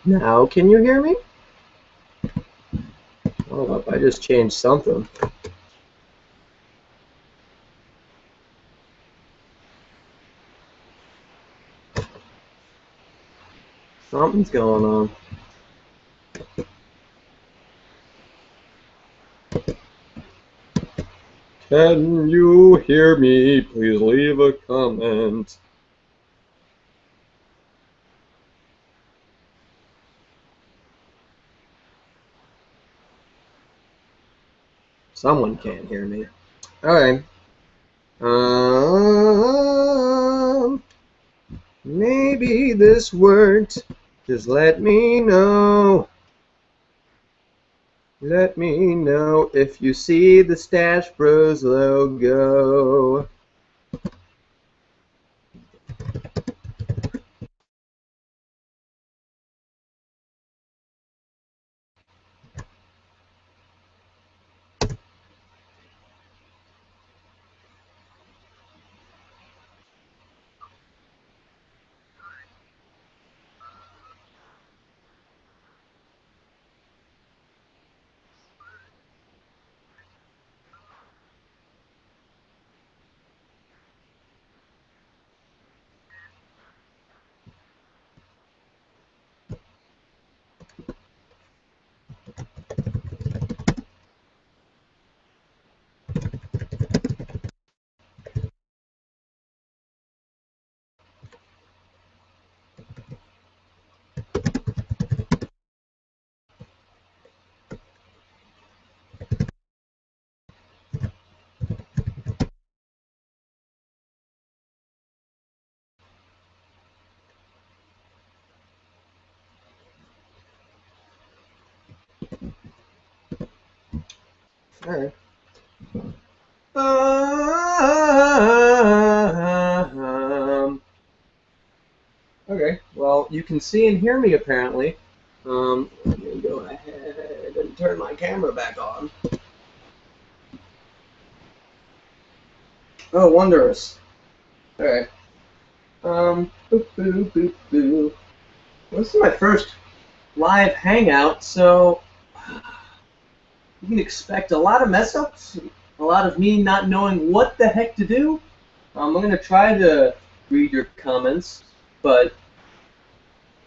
Now can you hear me? Hold up, I just changed something. Something's going on. Can you hear me? Please leave a comment. Someone can't hear me. Alright. Maybe this worked. Just let me know. Let me know if you see the StacheBros logo. Alright. Okay, well, you can see and hear me apparently. Let me go ahead and turn my camera back on. Oh, wondrous. Alright. Boop, boop, boop, boop. Well, this is my first live hangout, so you can expect a lot of mess-ups, a lot of me not knowing what the heck to do. I'm going to try to read your comments, but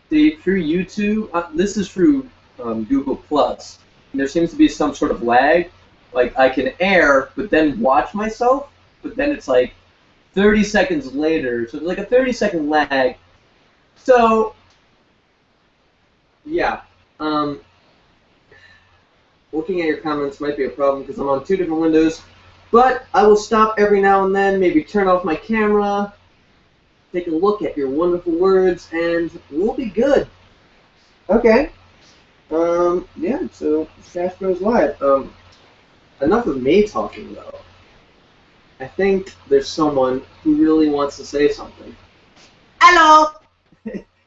through YouTube, this is through Google Plus, and there seems to be some sort of lag. Like, I can air, but then watch myself, but then it's like 30 seconds later, so it's like a 30-second lag. So, yeah. Looking at your comments might be a problem because I'm on two different windows, but I will stop every now and then, maybe turn off my camera, take a look at your wonderful words, and we'll be good. Okay. Yeah, so StacheBros Live. Enough of me talking, though. I think there's someone who really wants to say something. Hello!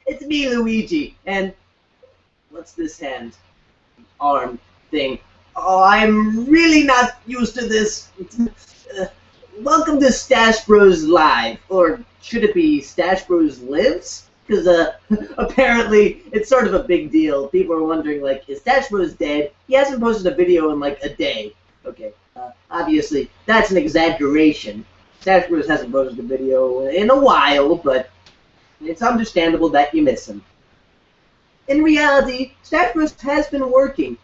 It's me, Luigi, and what's this hand? Arm thing. Oh, I'm really not used to this. Welcome to StacheBros Live, or should it be StacheBros Lives? Because apparently it's sort of a big deal. People are wondering, like, is StacheBros dead? He hasn't posted a video in like a day. Okay, obviously that's an exaggeration. StacheBros hasn't posted a video in a while, but it's understandable that you miss him. In reality, StacheBros has been working.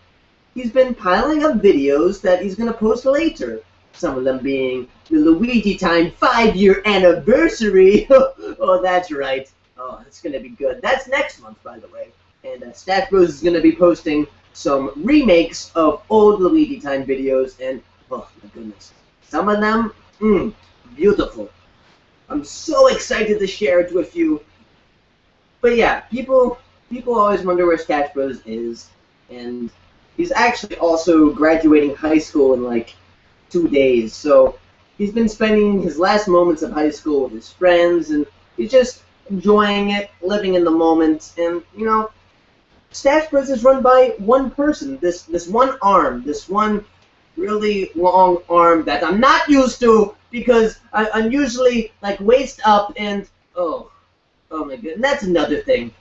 He's been piling up videos that he's going to post later. Some of them being the Luigi Time 5-year anniversary. Oh, that's right. Oh, it's going to be good. That's next month, by the way. And StacheBros is going to be posting some remakes of old Luigi Time videos. And, oh, my goodness. Some of them, beautiful. I'm so excited to share it with you. But yeah, people always wonder where StacheBros is. And he's actually also graduating high school in like 2 days, so he's been spending his last moments of high school with his friends, and he's just enjoying it, living in the moment. And you know, StacheBros is run by one person, this one arm, this one really long arm that I'm not used to because I'm usually like waist up, and oh my goodness, that's another thing.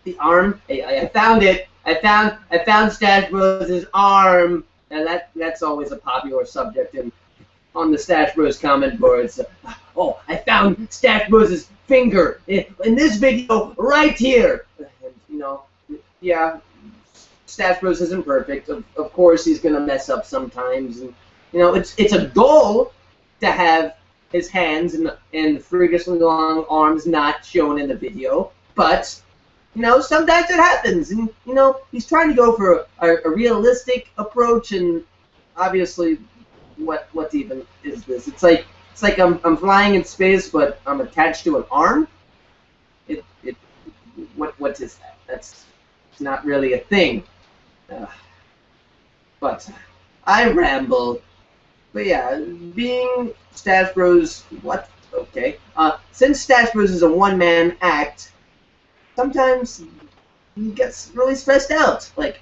The arm. I found it. I found StacheBros' arm, and that's always a popular subject on the StacheBros comment boards. Oh, I found StacheBros' finger in this video right here. And, yeah, StacheBros isn't perfect. Of course, he's gonna mess up sometimes, and it's a goal to have his hands and freakishly long arms not shown in the video, but sometimes it happens, and he's trying to go for a realistic approach, and obviously, what even is this? It's like I'm flying in space, but I'm attached to an arm. What is that? It's not really a thing. But I ramble. But yeah, being StacheBros, what? Okay. Since StacheBros is a one-man act, sometimes he gets really stressed out. Like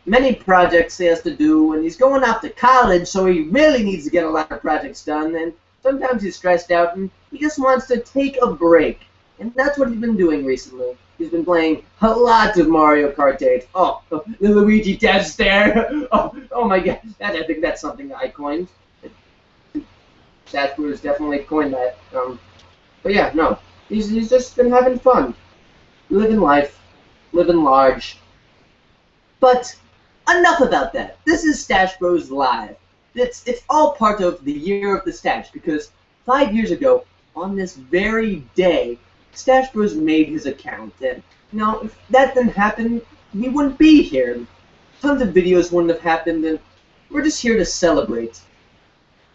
many projects he has to do, and he's going off to college, so he really needs to get a lot of projects done. And sometimes he's stressed out, and he just wants to take a break. And that's what he's been doing recently. He's been playing a lot of Mario Kart 8. Oh, the Luigi test there. Oh my God. I think that's something I coined. StacheBros definitely coined that. But yeah, no. He's just been having fun. Living life. Living large. But enough about that. This is StacheBros Live. It's all part of the year of the Stache, because 5 years ago, on this very day, StacheBros made his account, and if that didn't happen, we wouldn't be here. Tons of videos wouldn't have happened, and we're just here to celebrate.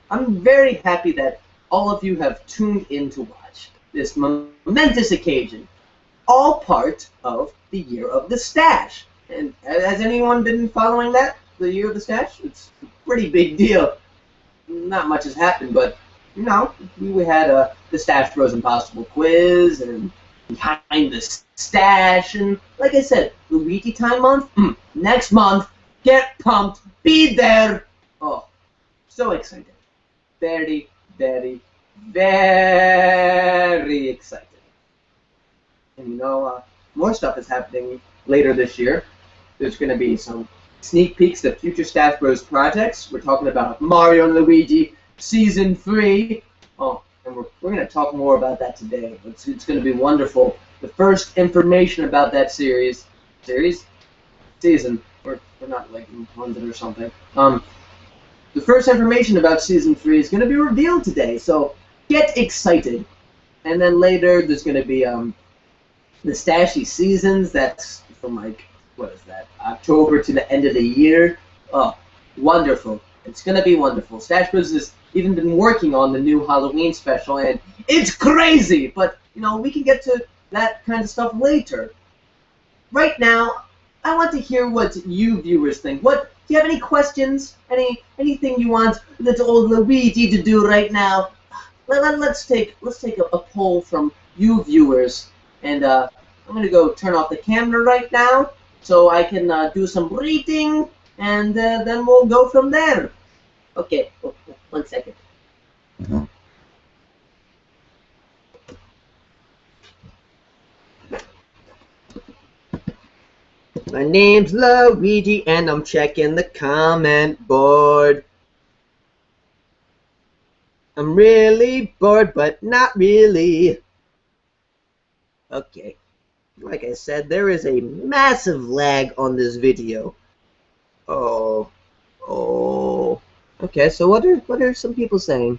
I'm very happy that all of you have tuned in to watch this momentous occasion, all part of the year of the Stache. And has anyone been following that, the year of the Stache? It's a pretty big deal. Not much has happened, but we had the StacheBros Impossible Quiz, and Behind the Stache, and like I said, Luigi Time Month, next month, get pumped, be there! Oh, so excited. Very, very, very excited. And more stuff is happening later this year. There's going to be some sneak peeks to future StacheBros projects. We're talking about Mario and Luigi Season 3. Oh, and we're going to talk more about that today. It's going to be wonderful. The first information about that season. We're not like in London or something. The first information about Season 3 is going to be revealed today, so get excited. And then later there's going to be the Stache Seasons. That's from what is that, October to the end of the year. Oh, wonderful. It's going to be wonderful. StacheBros has even been working on the new Halloween special, and it's crazy! But, we can get to that kind of stuff later. Right now, I want to hear what you viewers think. Do you have any questions? Anything you want little old Luigi to do right now? Let's take a poll from you viewers, and I'm going to go turn off the camera right now, so I can do some reading, and then we'll go from there. Okay, 1 second. My name's Luigi, and I'm checking the comment board. I'm really bored, but not really. Okay. Like I said, there is a massive lag on this video. Oh. Okay, so what are some people saying?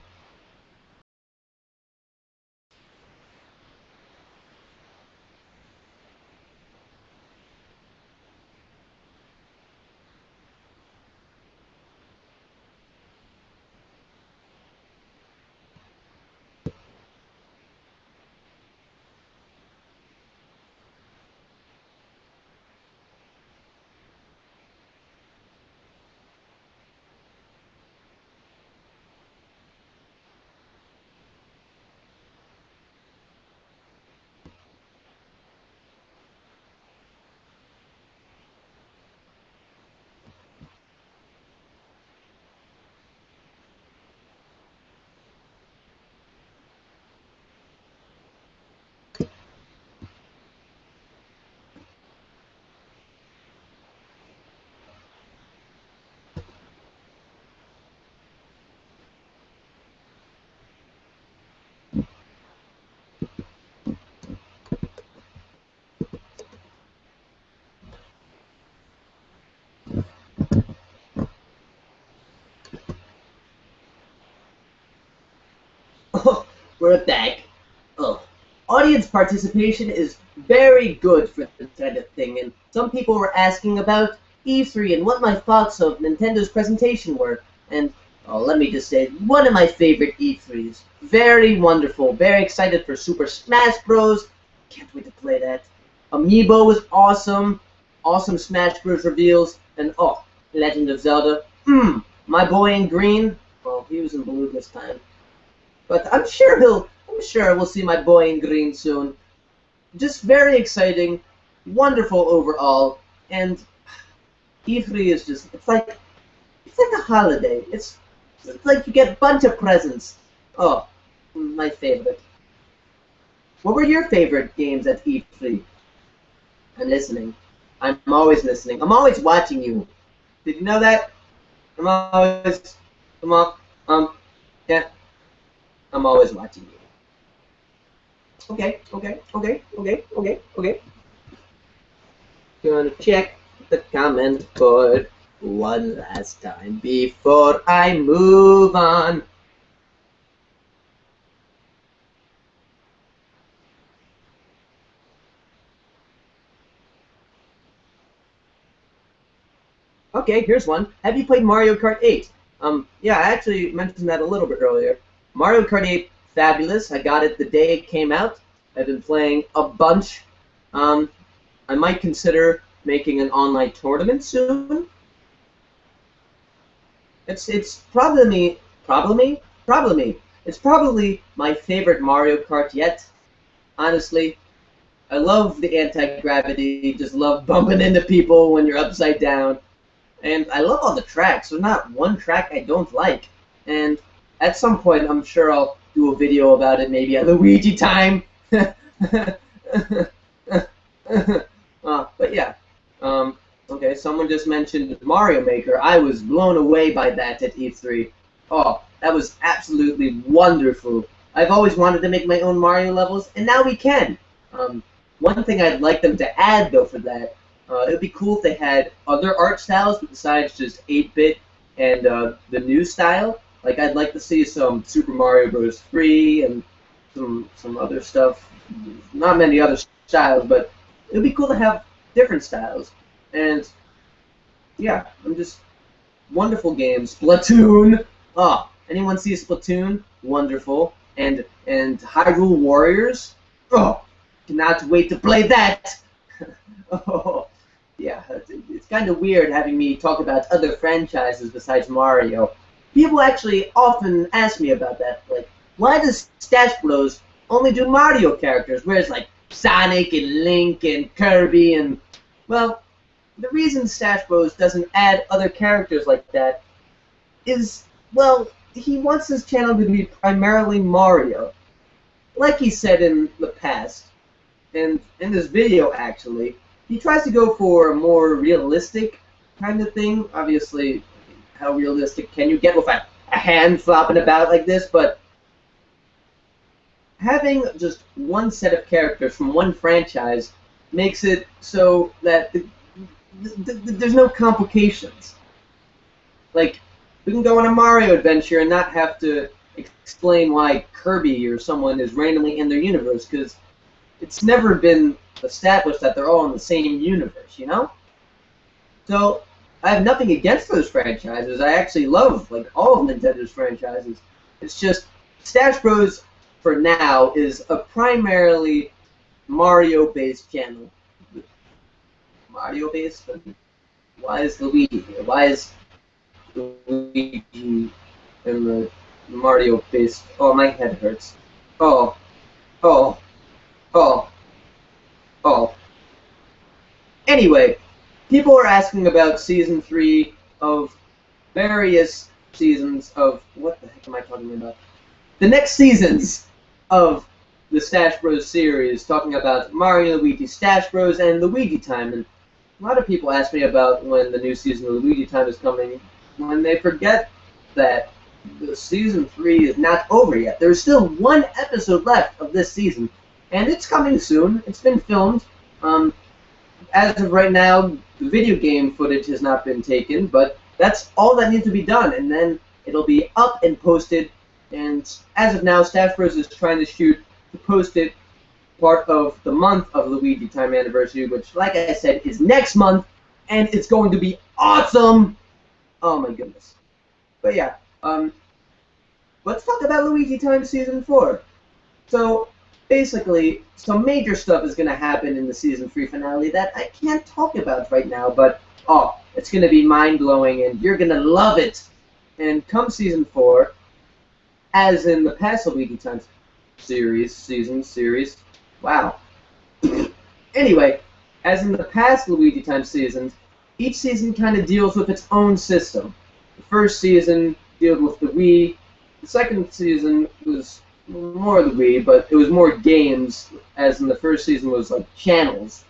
Oh, we're back. Oh, audience participation is very good for this kind of thing, and some people were asking about E3 and what my thoughts of Nintendo's presentation were. And let me just say, one of my favorite E3s. Very wonderful. Very excited for Super Smash Bros. Can't wait to play that. Amiibo was awesome. Awesome Smash Bros. Reveals. And oh, Legend of Zelda. My boy in green. Well, he was in blue this time. But I'm sure we'll see my boy in green soon. Just very exciting, wonderful overall, and E3 is just, it's like a holiday. It's like you get a bunch of presents. Oh, my favorite. What were your favorite games at E3? I'm listening. I'm always listening. I'm always watching you. Did you know that? I'm always, yeah. I'm always watching you. Okay. Gonna check the comment board one last time before I move on. Okay, here's one. Have you played Mario Kart 8? Yeah, I actually mentioned that a little bit earlier. Mario Kart 8, fabulous. I got it the day it came out. I've been playing a bunch. I might consider making an online tournament soon. It's probably me. It's probably my favorite Mario Kart yet. Honestly, I love the anti-gravity. Just love bumping into people when you're upside down. And I love all the tracks. There's not one track I don't like. And at some point, I'm sure I'll do a video about it, maybe at Luigi time. But yeah. Okay, someone just mentioned Mario Maker. I was blown away by that at E3. Oh, that was absolutely wonderful. I've always wanted to make my own Mario levels, and now we can. One thing I'd like them to add, though, for that, it would be cool if they had other art styles besides just 8-bit and the new style. Like, I'd like to see some Super Mario Bros. 3 and some other stuff. Not many other styles, but it would be cool to have different styles. And, yeah, I'm just... Wonderful games. Splatoon! Oh, anyone see Splatoon? Wonderful. And Hyrule Warriors? Oh, cannot wait to play that! Oh, yeah, it's kind of weird having me talk about other franchises besides Mario. People actually often ask me about that. Like, why does StacheBros only do Mario characters, whereas, like, Sonic and Link and Kirby and... Well, the reason StacheBros doesn't add other characters like that is, well, he wants his channel to be primarily Mario. Like he said in the past, and in this video actually, he tries to go for a more realistic kind of thing. Obviously, how realistic can you get with a hand flopping about like this? But having just one set of characters from one franchise makes it so that there's no complications. Like, we can go on a Mario adventure and not have to explain why Kirby or someone is randomly in their universe, because it's never been established that they're all in the same universe, you know? So, I have nothing against those franchises. I actually love, like, all of Nintendo's franchises. It's just, StacheBros, for now, is a primarily Mario-based channel. Mario-based? Why is Luigi here? Why is Luigi in the Mario-based? Oh, my head hurts. Oh. Anyway, people are asking about Season 3 of various seasons of... What the heck am I talking about? The next seasons of the StacheBros series, talking about Mario and Luigi StacheBros and Luigi Time. And a lot of people ask me about when the new season of Luigi Time is coming, when they forget that the Season 3 is not over yet. There's still one episode left of this season, and it's coming soon. It's been filmed. As of right now, the video game footage has not been taken, but that's all that needs to be done, and then it'll be up and posted And as of now, StacheBros is trying to post it part of the month of Luigi Time Anniversary, which, like I said, is next month, and it's going to be awesome! Oh my goodness. But yeah, let's talk about Luigi Time Season 4. So, basically, some major stuff is going to happen in the Season 3 finale that I can't talk about right now, but, oh, it's going to be mind-blowing, and you're going to love it! And come Season 4, as in the past Luigi Time series, wow. Anyway, as in the past Luigi Time seasons, each season kind of deals with its own system. The first season dealt with the Wii. The second season was more the Wii, but it was more games, as in the first season was like channels.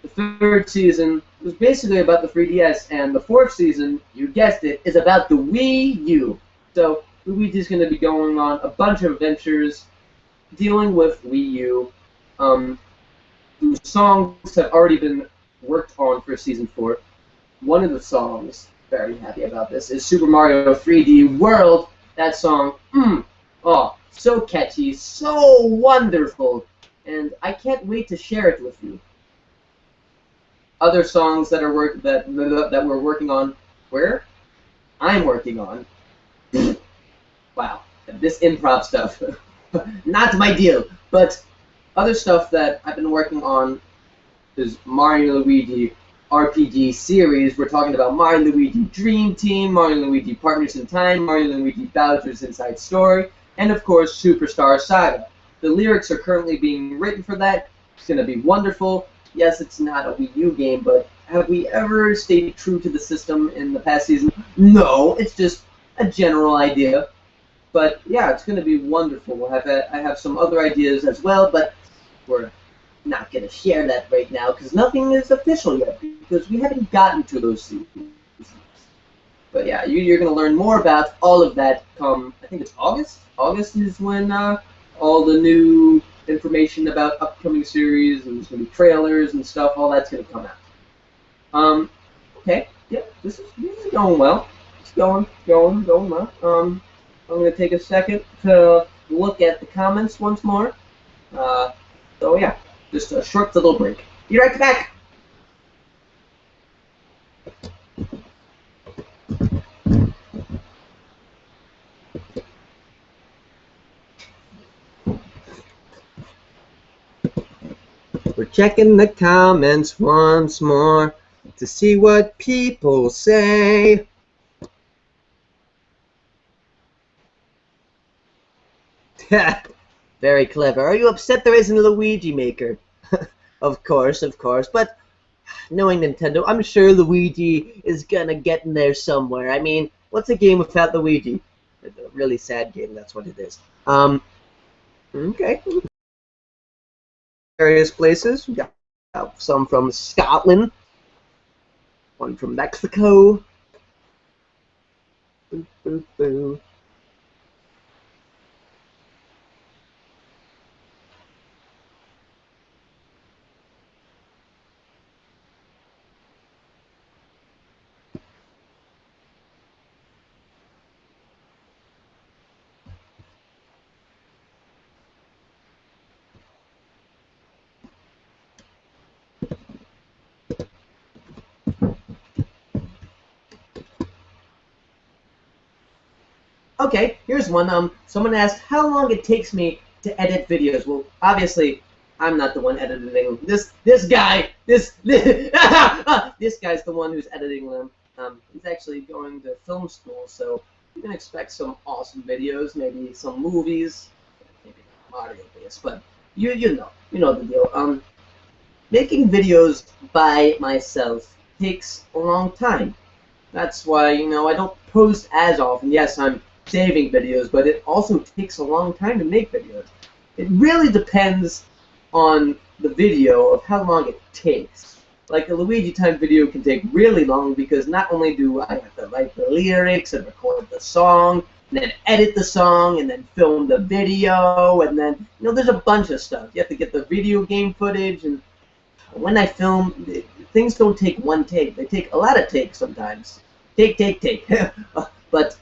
The third season was basically about the 3DS, and the fourth season, you guessed it, is about the Wii U. So Luigi's going to be going on a bunch of adventures dealing with Wii U. The songs have already been worked on for Season 4. One of the songs, very happy about this, is Super Mario 3D World. That song, oh, so catchy, so wonderful, and I can't wait to share it with you. Other songs that are that we're working on, I'm working on. Wow, this improv stuff, not my deal. But other stuff that I've been working on is Mario Luigi RPG series. We're talking about Mario Luigi Dream Team, Mario Luigi Partners in Time, Mario Luigi Bowser's Inside Story, and of course Superstar Saga. The lyrics are currently being written for that. It's going to be wonderful. Yes, it's not a Wii U game, but have we ever stayed true to the system in the past season? No, it's just a general idea. But yeah, it's going to be wonderful. I have some other ideas as well, but we're not going to share that right now because nothing is official yet because we haven't gotten to those seasons. But yeah, you're going to learn more about all of that come, I think it's August? August is when all the new information about upcoming series and there's going to be trailers and stuff, all that's going to come out. Okay, yeah, this is going well. It's going well. I'm going to take a second to look at the comments once more. So yeah, just a short little break. Be right back! We're checking the comments once more to see what people say. Very clever. Are you upset there isn't a Luigi Maker? Of course, but knowing Nintendo, I'm sure Luigi is gonna get in there somewhere. I mean, what's a game without Luigi? It's a really sad game, that's what it is. Okay. Various places. We got some from Scotland, one from Mexico. Boo, boo, boo. Okay, here's one. Someone asked how long it takes me to edit videos. Well, obviously, I'm not the one editing this guy. This guy's the one who's editing them. He's actually going to film school, so you can expect some awesome videos, maybe some movies, maybe not Mario based, but you know the deal. Making videos by myself takes a long time. That's why I don't post as often. Yes, I'm saving videos, but it also takes a long time to make videos. It really depends on the video of how long it takes. Like a Luigi Time video can take really long because not only do I have to write the lyrics and record the song, and then edit the song, and then film the video, and then, there's a bunch of stuff. You have to get the video game footage, and when I film, things don't take one take. They take a lot of takes sometimes. Take. But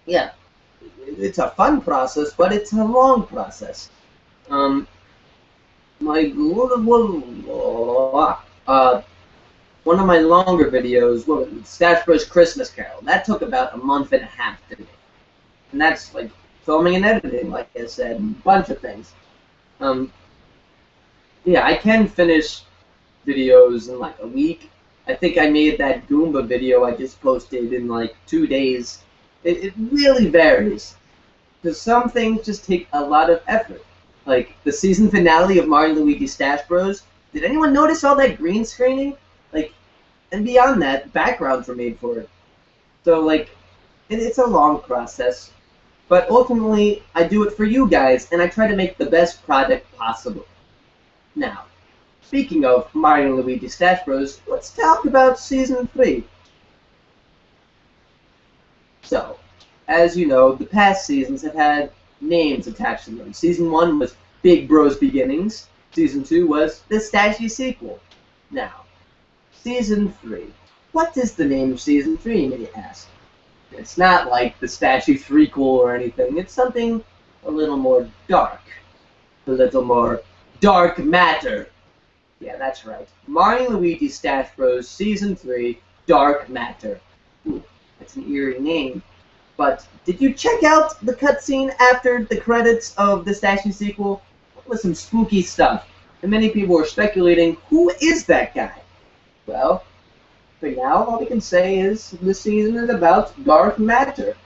yeah, it's a fun process, but it's a long process. My one of my longer videos, what was it, StacheBros Christmas Carol, that took about a month and a half to make. And that's like filming and editing, like I said, and a bunch of things. Yeah, I can finish videos in like a week. I think I made that Goomba video I just posted in like 2 days. It really varies. Because some things just take a lot of effort. Like the season finale of Mario & Luigi Stache Bros. Did anyone notice all that green screening? Like, and beyond that, backgrounds were made for it. So like, it's a long process. But ultimately, I do it for you guys, and I try to make the best product possible. Now, speaking of Mario & Luigi Stache Bros, let's talk about Season 3. So, as you know, the past seasons have had names attached to them. Season 1 was Big Bros Beginnings. Season 2 was the Stache sequel. Now, Season 3. What is the name of Season 3, you may ask? It's not like the Stache threequel or anything. It's something a little more dark. A little more dark matter. Yeah, that's right. Mario & Luigi Stache Bros. Season 3, Dark Matter. Ooh, that's an eerie name. But did you check out the cutscene after the credits of the Stache sequel? That was some spooky stuff. And many people were speculating, who is that guy? Well, for now, all we can say is this season is about dark matter.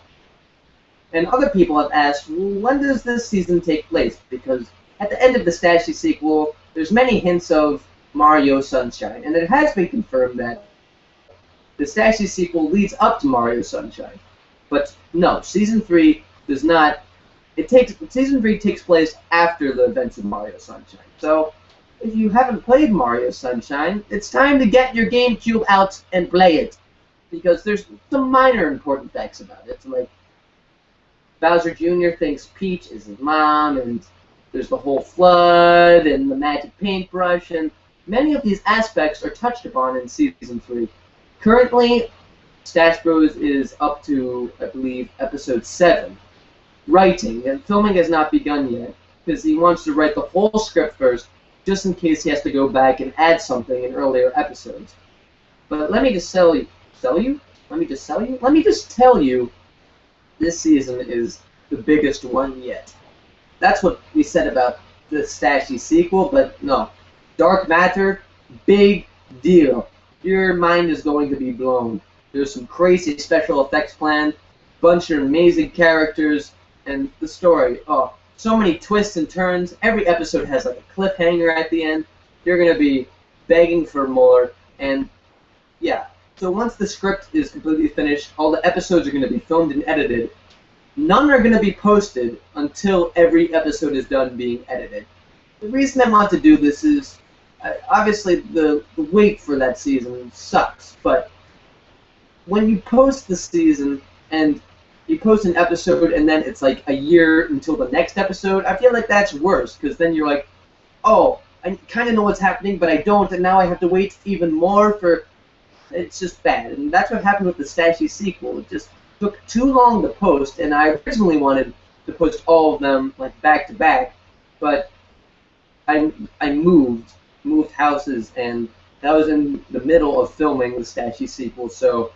And other people have asked, when does this season take place? Because at the end of the Stache sequel, there's many hints of Mario Sunshine. And it has been confirmed that the Stache sequel leads up to Mario Sunshine. But no, Season 3 does not. Season 3 takes place after the events of Mario Sunshine. So, if you haven't played Mario Sunshine, it's time to get your GameCube out and play it. Because there's some minor important facts about it. It's like, Bowser Jr. thinks Peach is his mom, and there's the whole flood, and the magic paintbrush, and many of these aspects are touched upon in Season 3. Currently, Stache Bros is up to, I believe, episode 7. Writing, and filming has not begun yet, because he wants to write the whole script first, just in case he has to go back and add something in earlier episodes. But let me just tell you, Let me just tell you, this season is the biggest one yet. That's what we said about the Stache sequel, but no. Dark Matter, big deal. Your mind is going to be blown. There's some crazy special effects planned, bunch of amazing characters, and the story. Oh, so many twists and turns. Every episode has like a cliffhanger at the end. You're going to be begging for more, and yeah. So once the script is completely finished, all the episodes are going to be filmed and edited. None are going to be posted until every episode is done being edited. The reason I want to do this is, obviously the wait for that season sucks, but when you post the season and you post an episode and then it's like a year until the next episode, I feel like that's worse, because then you're like, oh, I kind of know what's happening, but I don't, and now I have to wait even more for... It's just bad, and that's what happened with the Stache sequel. It just took too long to post, and I originally wanted to post all of them like back to back, but I moved houses, and that was in the middle of filming the Stache sequel, so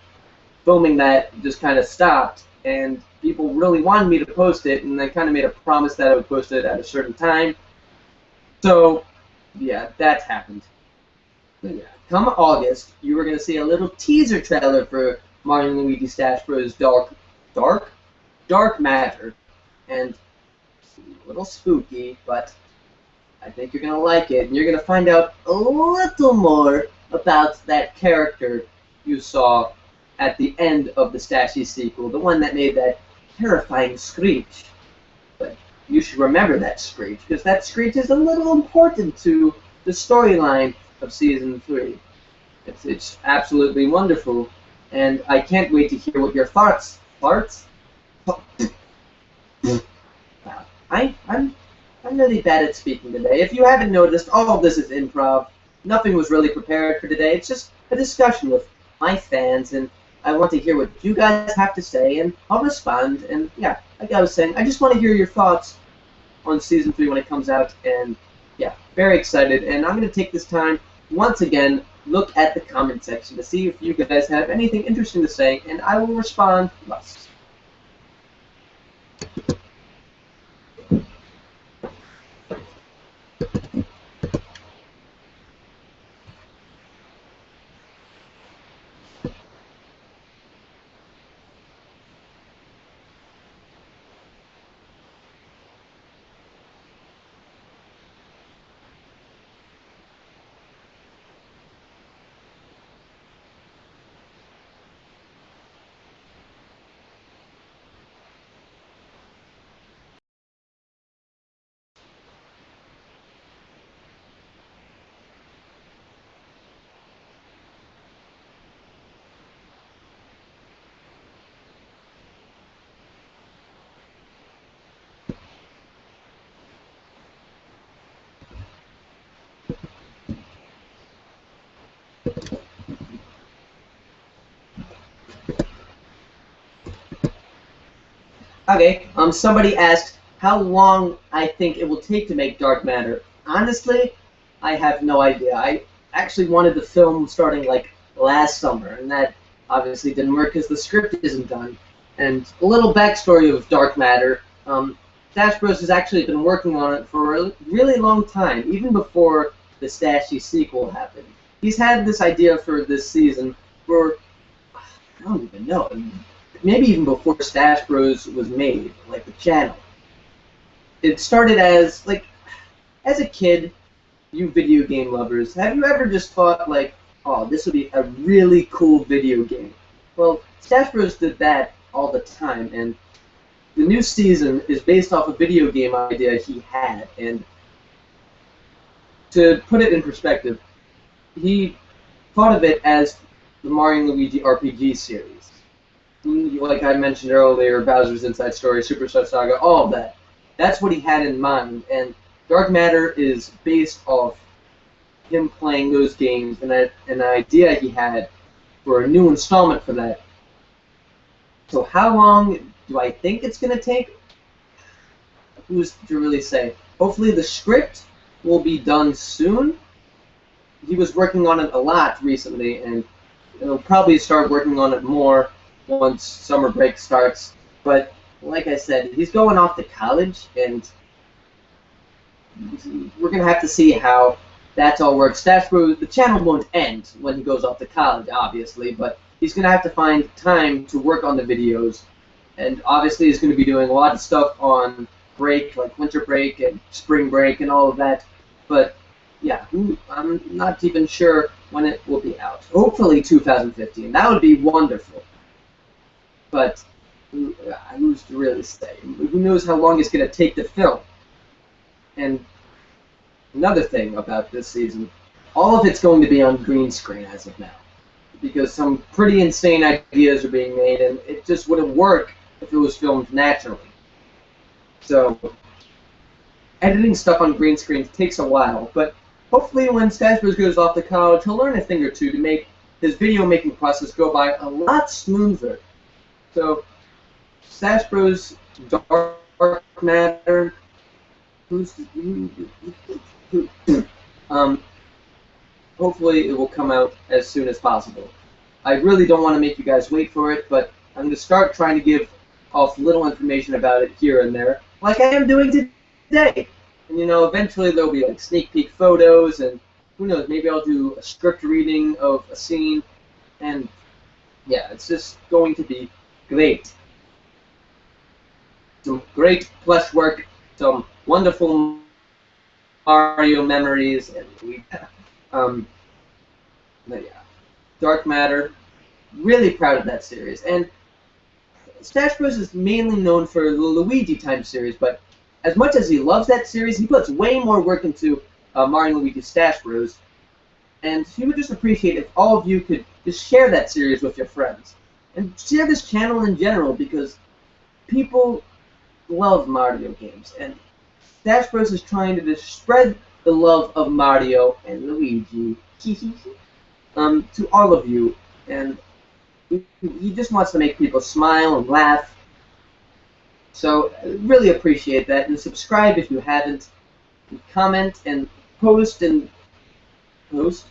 filming that just kind of stopped, and people really wanted me to post it, and I kind of made a promise that I would post it at a certain time. So, yeah, that's happened. But yeah, come August, you were going to see a little teaser trailer for Mario & Luigi Stache Bros. Dark Matter, and it's a little spooky, but I think you're going to like it, and you're going to find out a little more about that character you saw at the end of the Stache sequel, the one that made that terrifying screech. But you should remember that screech, because that screech is a little important to the storyline of Season 3. It's absolutely wonderful, and I can't wait to hear what your thoughts... I'm really bad at speaking today. If you haven't noticed, all of this is improv. Nothing was really prepared for today. It's just a discussion with my fans, and I want to hear what you guys have to say, and I'll respond. And yeah, like I was saying, I just want to hear your thoughts on Season 3 when it comes out, and yeah, very excited. And I'm going to take this time, once again, look at the comment section to see if you guys have anything interesting to say, and I will respond thus. Okay, somebody asked how long I think it will take to make Dark Matter. Honestly, I have no idea. I actually wanted the film starting like last summer, and that obviously didn't work because the script isn't done. And a little backstory of Dark Matter, StacheBros has actually been working on it for a really long time, even before the Stache sequel happened. He's had this idea for this season for, I don't even know, maybe even before StacheBros was made, like the channel. It started as, like, as a kid, you video game lovers, have you ever just thought, like, oh, this would be a really cool video game? Well, StacheBros did that all the time, and the new season is based off a video game idea he had, and to put it in perspective, he thought of it as the Mario and Luigi RPG series. Like I mentioned earlier, Bowser's Inside Story, Superstar Saga, all of that. That's what he had in mind, and Dark Matter is based off him playing those games and an idea he had for a new installment for that. So how long do I think it's going to take? Who's to really say? Hopefully the script will be done soon. He was working on it a lot recently, and he'll probably start working on it more once summer break starts. But like I said, he's going off to college, and we're going to have to see how that all works. StacheBros, the channel won't end when he goes off to college, obviously, but he's going to have to find time to work on the videos. And obviously he's going to be doing a lot of stuff on break, like winter break and spring break and all of that. But yeah, I'm not even sure when it will be out. Hopefully 2015. That would be wonderful. But who's to really say? Who knows how long it's going to take to film? And another thing about this season, all of it's going to be on green screen as of now, because some pretty insane ideas are being made, and it just wouldn't work if it was filmed naturally. So editing stuff on green screen takes a while, but hopefully when StacheBros goes off to college, he'll learn a thing or two to make his video making process go by a lot smoother. So StacheBros Dark Matter, hopefully it will come out as soon as possible. I really don't want to make you guys wait for it, but I'm going to start trying to give off little information about it here and there, like I am doing today. And you know, eventually there'll be like sneak peek photos, and who knows, maybe I'll do a script reading of a scene, and yeah, it's just going to be great. Some great plush work, some wonderful Mario memories, and but yeah, Dark Matter, really proud of that series. And StacheBros is mainly known for the Luigi time series, but as much as he loves that series, he puts way more work into Mario and Luigi StacheBros, and he would just appreciate if all of you could just share that series with your friends. And share this channel in general, because people love Mario games, and StacheBros is trying to just spread the love of Mario and Luigi to all of you. And He just wants to make people smile and laugh. So really appreciate that, and subscribe if you haven't. And comment and post and post,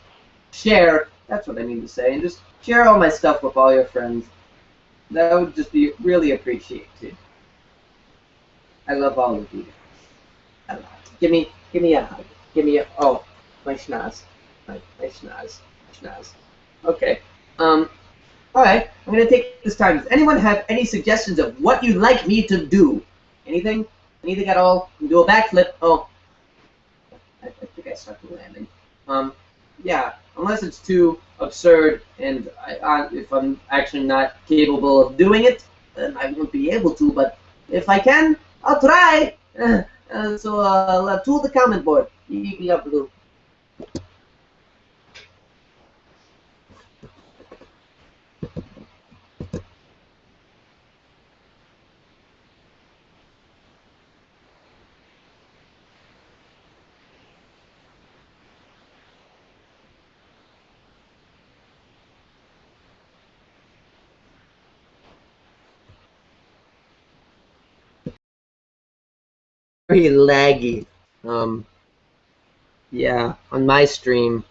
share. That's what I mean to say, and just share all my stuff with all your friends. That would just be really appreciated. I love all of you. A lot. Give me a hug. Give me a my schnoz, my schnoz, schnoz. Okay. All right. I'm gonna take this time. Does anyone have any suggestions of what you'd like me to do? Anything? Anything at all? Do a backflip. Oh, I think I stuck the landing. Yeah. Unless it's too absurd, and if I'm actually not capable of doing it, then I won't be able to. But if I can, I'll try. So to the comment board. Blue. Very laggy. Um, yeah, on my stream,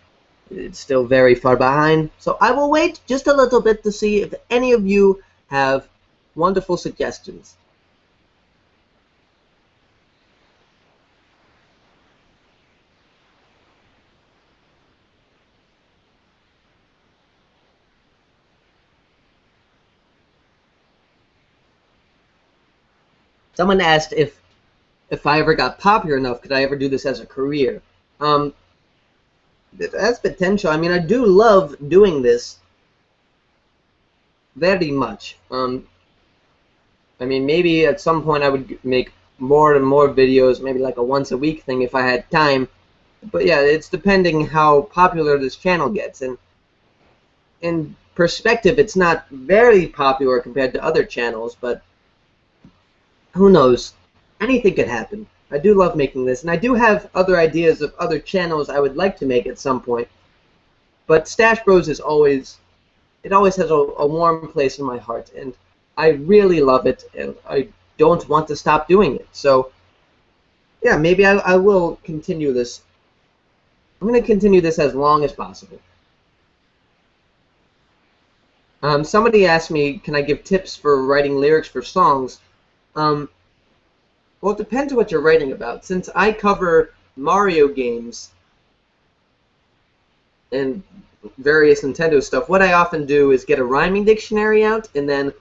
it's still very far behind. So I will wait just a little bit to see if any of you have wonderful suggestions. Someone asked if I ever got popular enough, could I ever do this as a career? Um, that's potential. I mean, I do love doing this very much. I mean, maybe at some point I would make more and more videos, maybe like a once a week thing if I had time. But yeah, it's depending how popular this channel gets. And in perspective, it's not very popular compared to other channels, but who knows? Anything could happen. I do love making this, and I do have other ideas of other channels I would like to make at some point. But StacheBros is always, it always has a warm place in my heart, and I really love it, and I don't want to stop doing it. So, yeah, maybe I will continue this. I'm going to continue this as long as possible. Somebody asked me, can I give tips for writing lyrics for songs? Well, it depends what you're writing about. Since I cover Mario games and various Nintendo stuff, what I often do is get a rhyming dictionary out, and then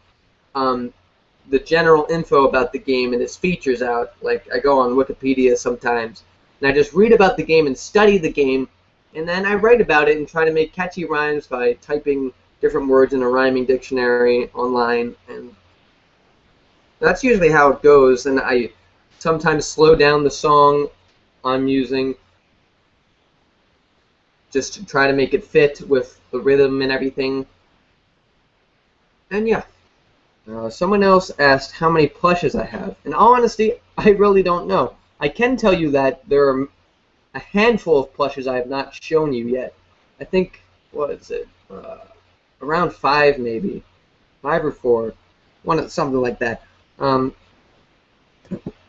the general info about the game and its features out. Like, I go on Wikipedia sometimes, and I just read about the game and study the game, and then I write about it and try to make catchy rhymes by typing different words in a rhyming dictionary online, and that's usually how it goes. And I sometimes slow down the song I'm using just to try to make it fit with the rhythm and everything. And yeah. Someone else asked how many plushes I have. In all honesty, I really don't know. I can tell you that there are a handful of plushes I have not shown you yet. I think, what is it? Around 5 maybe. 5 or 4. Something like that.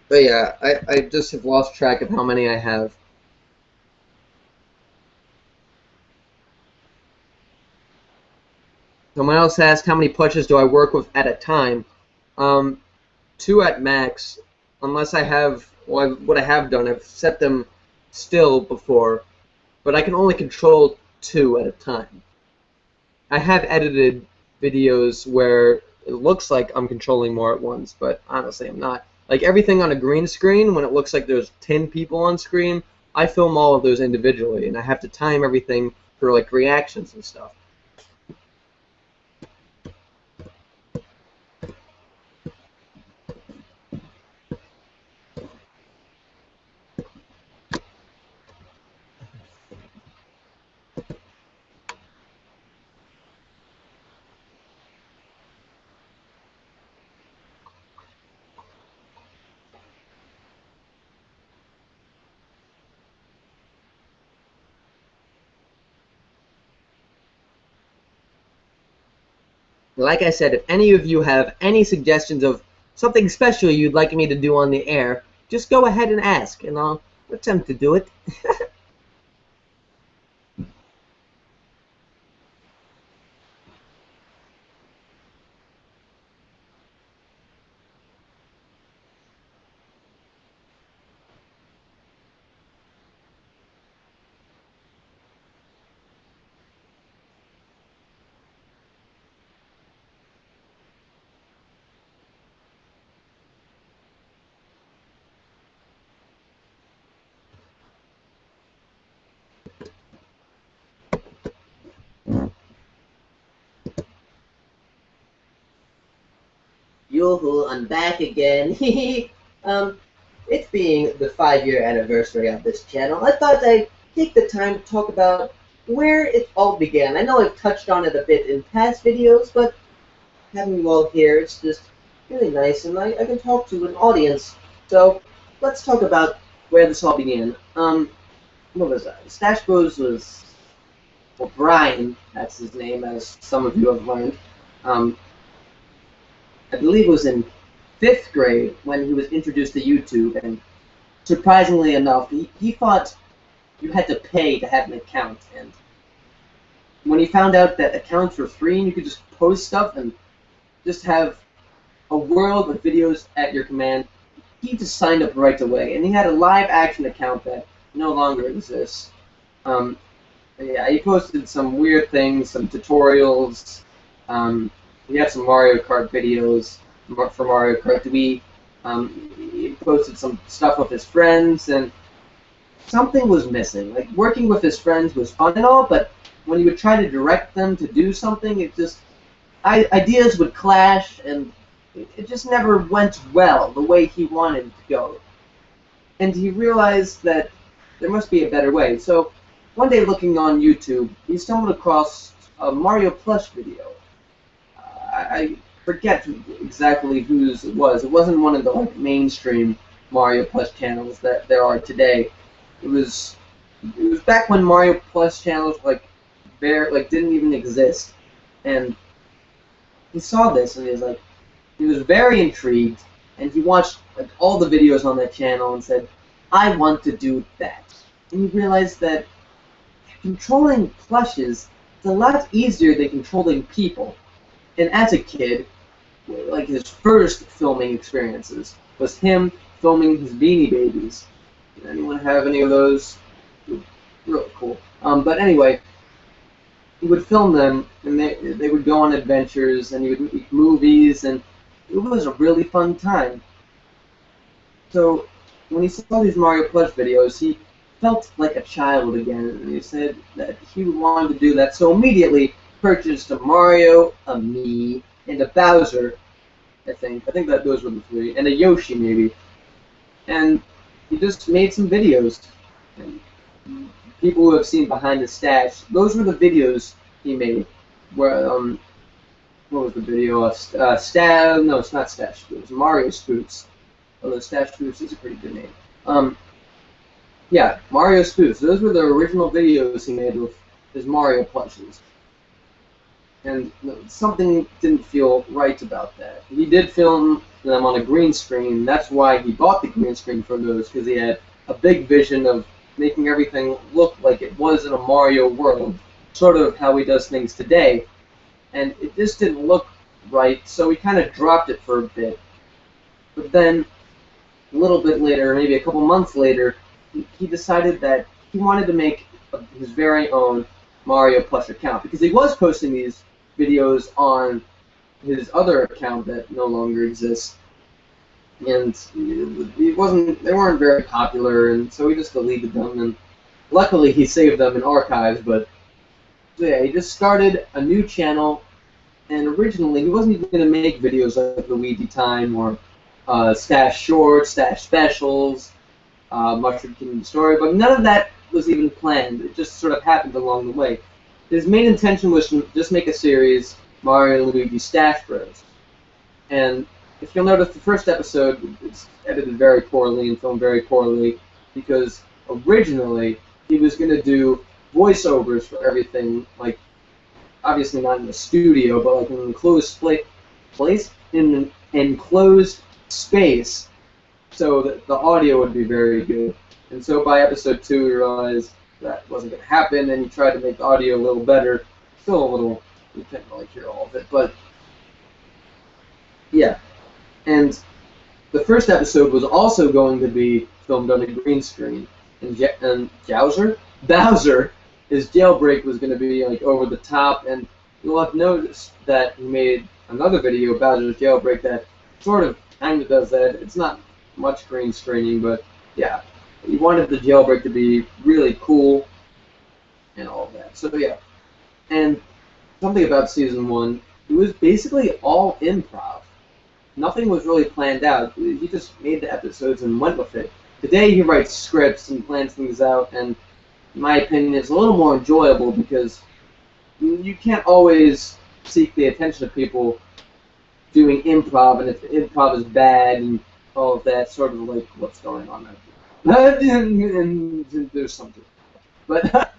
But yeah, I just have lost track of how many I have. Someone else asked how many plushes do I work with at a time. 2 at max, unless I have, well, what I have done, I've set them still before, but I can only control 2 at a time. I have edited videos where it looks like I'm controlling more at once, but honestly I'm not. Like everything on a green screen, when it looks like there's 10 people on screen, I film all of those individually, and I have to time everything for like reactions and stuff. Like I said, if any of you have any suggestions of something special you'd like me to do on the air, just go ahead and ask, and I'll attempt to do it. Yoo-hoo, I'm back again. It's being the 5-year anniversary of this channel. I thought I'd take the time to talk about where it all began. I know I've touched on it a bit in past videos, but having you all here, it's just really nice, and I can talk to an audience. So, let's talk about where this all began. What was that? StacheBros was, well, Brian, that's his name, as some of you have learned. I believe it was in 5th grade when he was introduced to YouTube, and surprisingly enough, he thought you had to pay to have an account, and when he found out that accounts were free and you could just post stuff and just have a world of videos at your command, he just signed up right away, and he had a live action account that no longer exists. Yeah, he posted some weird things, some tutorials. He had some Mario Kart videos for Mario Kart Wii. He posted some stuff with his friends, and something was missing. Like, working with his friends was fun and all, but when he would try to direct them to do something, it just, ideas would clash, and it just never went well the way he wanted it to go. And he realized that there must be a better way. So one day, looking on YouTube, he stumbled across a Mario Plush video. I forget exactly whose it was. It wasn't one of the mainstream Mario Plus channels that there are today. It was back when Mario Plus channels didn't even exist. And he saw this and he was very intrigued, and he watched all the videos on that channel and said, I want to do that. And he realized that controlling plushes is a lot easier than controlling people. And as a kid, like, his first filming experiences was him filming his Beanie Babies. Did anyone have any of those? Really cool. But anyway, he would film them, and they would go on adventures, and he would make movies, and it was a really fun time. So when he saw these Mario Plush videos, he felt like a child again, and he said that he wanted to do that. So immediately purchased a Mario, a Mii, and a Bowser, I think that those were the 3, and a Yoshi maybe. And he just made some videos. And people who have seen Behind the Stache, those were the videos he made. Where what was the video? No, it's not Stache. It was Mario Spoofs. Although Stache Spoofs is a pretty good name. Yeah, Mario Spoofs. Those were the original videos he made with his Mario plushes. And something didn't feel right about that. He did film them on a green screen. That's why he bought the green screen for those, because he had a big vision of making everything look like it was in a Mario world, sort of how he does things today. And it just didn't look right, so he kind of dropped it for a bit. But then, a little bit later, maybe a couple months later, he decided that he wanted to make his very own Mario Plush account, because he was posting these videos on his other account that no longer exists, and they weren't very popular, and so he just deleted them, and luckily he saved them in archives. But so yeah, he just started a new channel, and originally he wasn't even going to make videos like Luigi Time or Stache Shorts, Stache Specials, Mushroom Kingdom Story, but none of that was even planned. It just sort of happened along the way. His main intention was to just make a series, Mario and Luigi StacheBros. And if you'll notice, the first episode is edited very poorly and filmed very poorly, because originally he was going to do voiceovers for everything, like obviously not in the studio, but like in an enclosed place in an enclosed space, so that the audio would be very good. And so by episode 2, we realized that wasn't going to happen, and he tried to make the audio a little better. Still a little, you can't really hear all of it, but yeah. And the first episode was also going to be filmed on a green screen, and Bowser, his jailbreak was going to be like over the top, and you'll have noticed that he made another video, Bowser's jailbreak, that sort of kind of does that. It's not much green screening, but yeah, he wanted the jailbreak to be really cool and all of that. So yeah, and something about season 1, it was basically all improv. Nothing was really planned out. He just made the episodes and went with it. Today he writes scripts and plans things out, and in my opinion, it's a little more enjoyable because you can't always seek the attention of people doing improv, and if the improv is bad and all of that, sort of like what's going on there. And there's something. But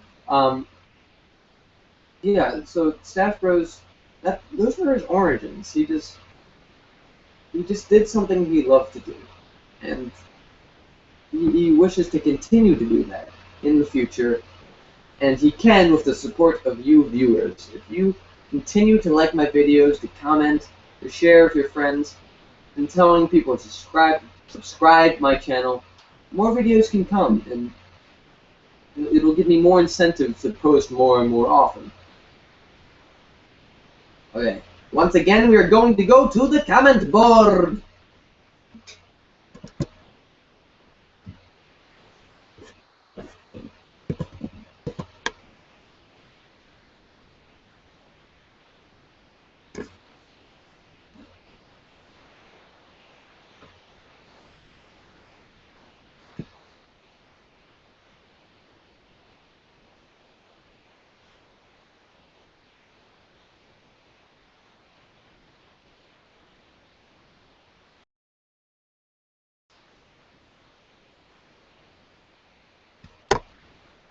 yeah, so StacheBros, those were his origins. He just did something he loved to do, and he wishes to continue to do that in the future, and he can with the support of you viewers. If you continue to like my videos, to comment, to share with your friends, and telling people to subscribe my channel, more videos can come, and it'll give me more incentive to post more and more often. Okay. Once again, we are going to go to the comment board.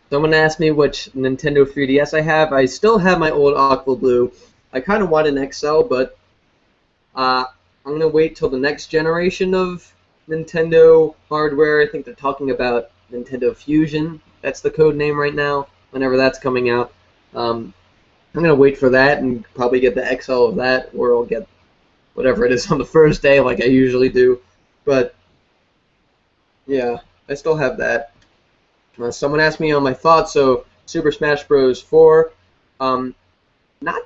Someone asked me which Nintendo 3DS I have. I still have my old Aqua Blue. I kind of want an XL, but I'm going to wait till the next generation of Nintendo hardware. I think they're talking about Nintendo Fusion. That's the code name right now, whenever that's coming out. I'm going to wait for that and probably get the XL of that, or I'll get whatever it is on the first day like I usually do. But, yeah, I still have that. Someone asked me on my thoughts, so Super Smash Bros. 4. Not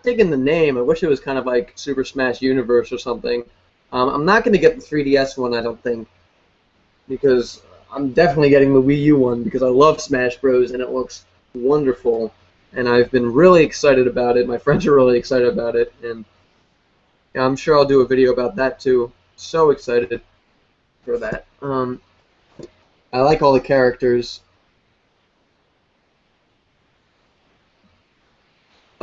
digging the name. I wish it was kind of like Super Smash Universe or something. I'm not going to get the 3DS one, I don't think, because I'm definitely getting the Wii U one because I love Smash Bros. And it looks wonderful, and I've been really excited about it. My friends are really excited about it, and yeah, I'm sure I'll do a video about that too. So excited for that. I like all the characters.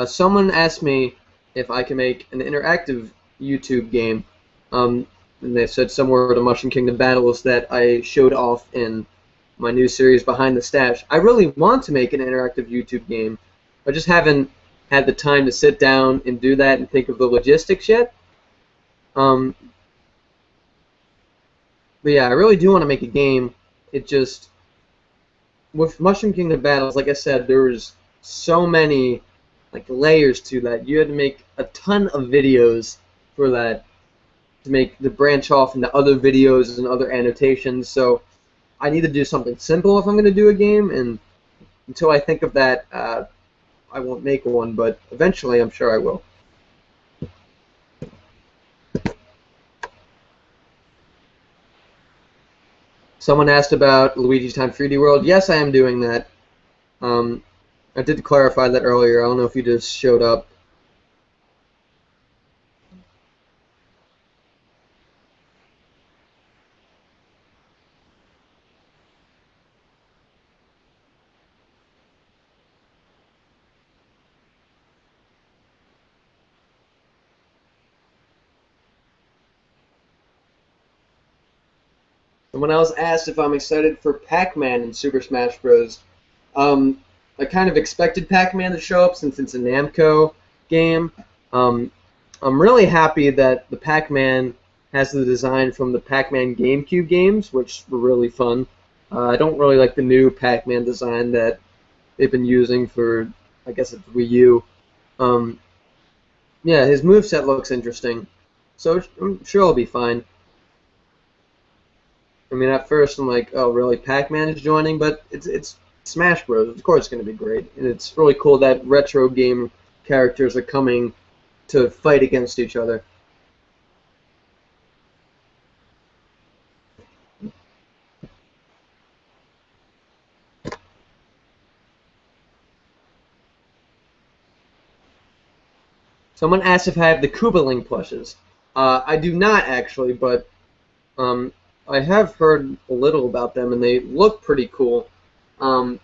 Someone asked me if I can make an interactive YouTube game, and they said somewhere the Mushroom Kingdom battles that I showed off in my new series Behind the Stache. I really want to make an interactive YouTube game. I just haven't had the time to sit down and do that and think of the logistics yet. But yeah, I really do want to make a game. It just, with Mushroom Kingdom battles, like I said, there's so many layers to that. You had to make a ton of videos for that to branch off into other videos and other annotations. So I need to do something simple if I'm going to do a game, and until I think of that, I won't make one, but eventually I'm sure I will. Someone asked about Luigi's Time 3D World. Yes, I am doing that. I did clarify that earlier. I don't know if you just showed up. Someone else asked if I'm excited for Pac-Man in Super Smash Bros. I kind of expected Pac-Man to show up since it's a Namco, game. I'm really happy that the Pac-Man has the design from the Pac-Man GameCube games, which were really fun. I don't really like the new Pac-Man design that they've been using for, I guess it's Wii U. Yeah, his moveset looks interesting, so I'm sure I'll be fine. I mean, at first I'm like, oh, really, Pac-Man is joining? But it's Smash Bros. Of course it's going to be great. And it's really cool that retro game characters are coming to fight against each other. Someone asked if I have the Koopaling plushes. I do not, actually, but I have heard a little about them, and they look pretty cool. I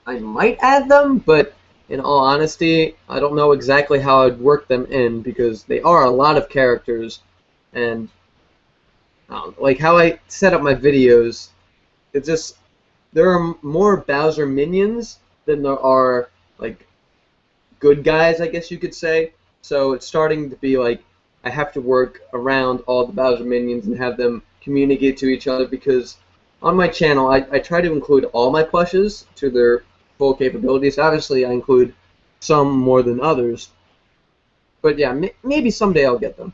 might add them, but in all honesty, I don't know exactly how I'd work them in, because they are a lot of characters, and like how I set up my videos, it's just, there are more Bowser minions than there are, like, good guys, I guess you could say. So it's starting to be like I have to work around all the Bowser minions and have them communicate to each other, because on my channel I try to include all my plushes to their full capabilities. Obviously I include some more than others, but yeah, maybe someday I'll get them.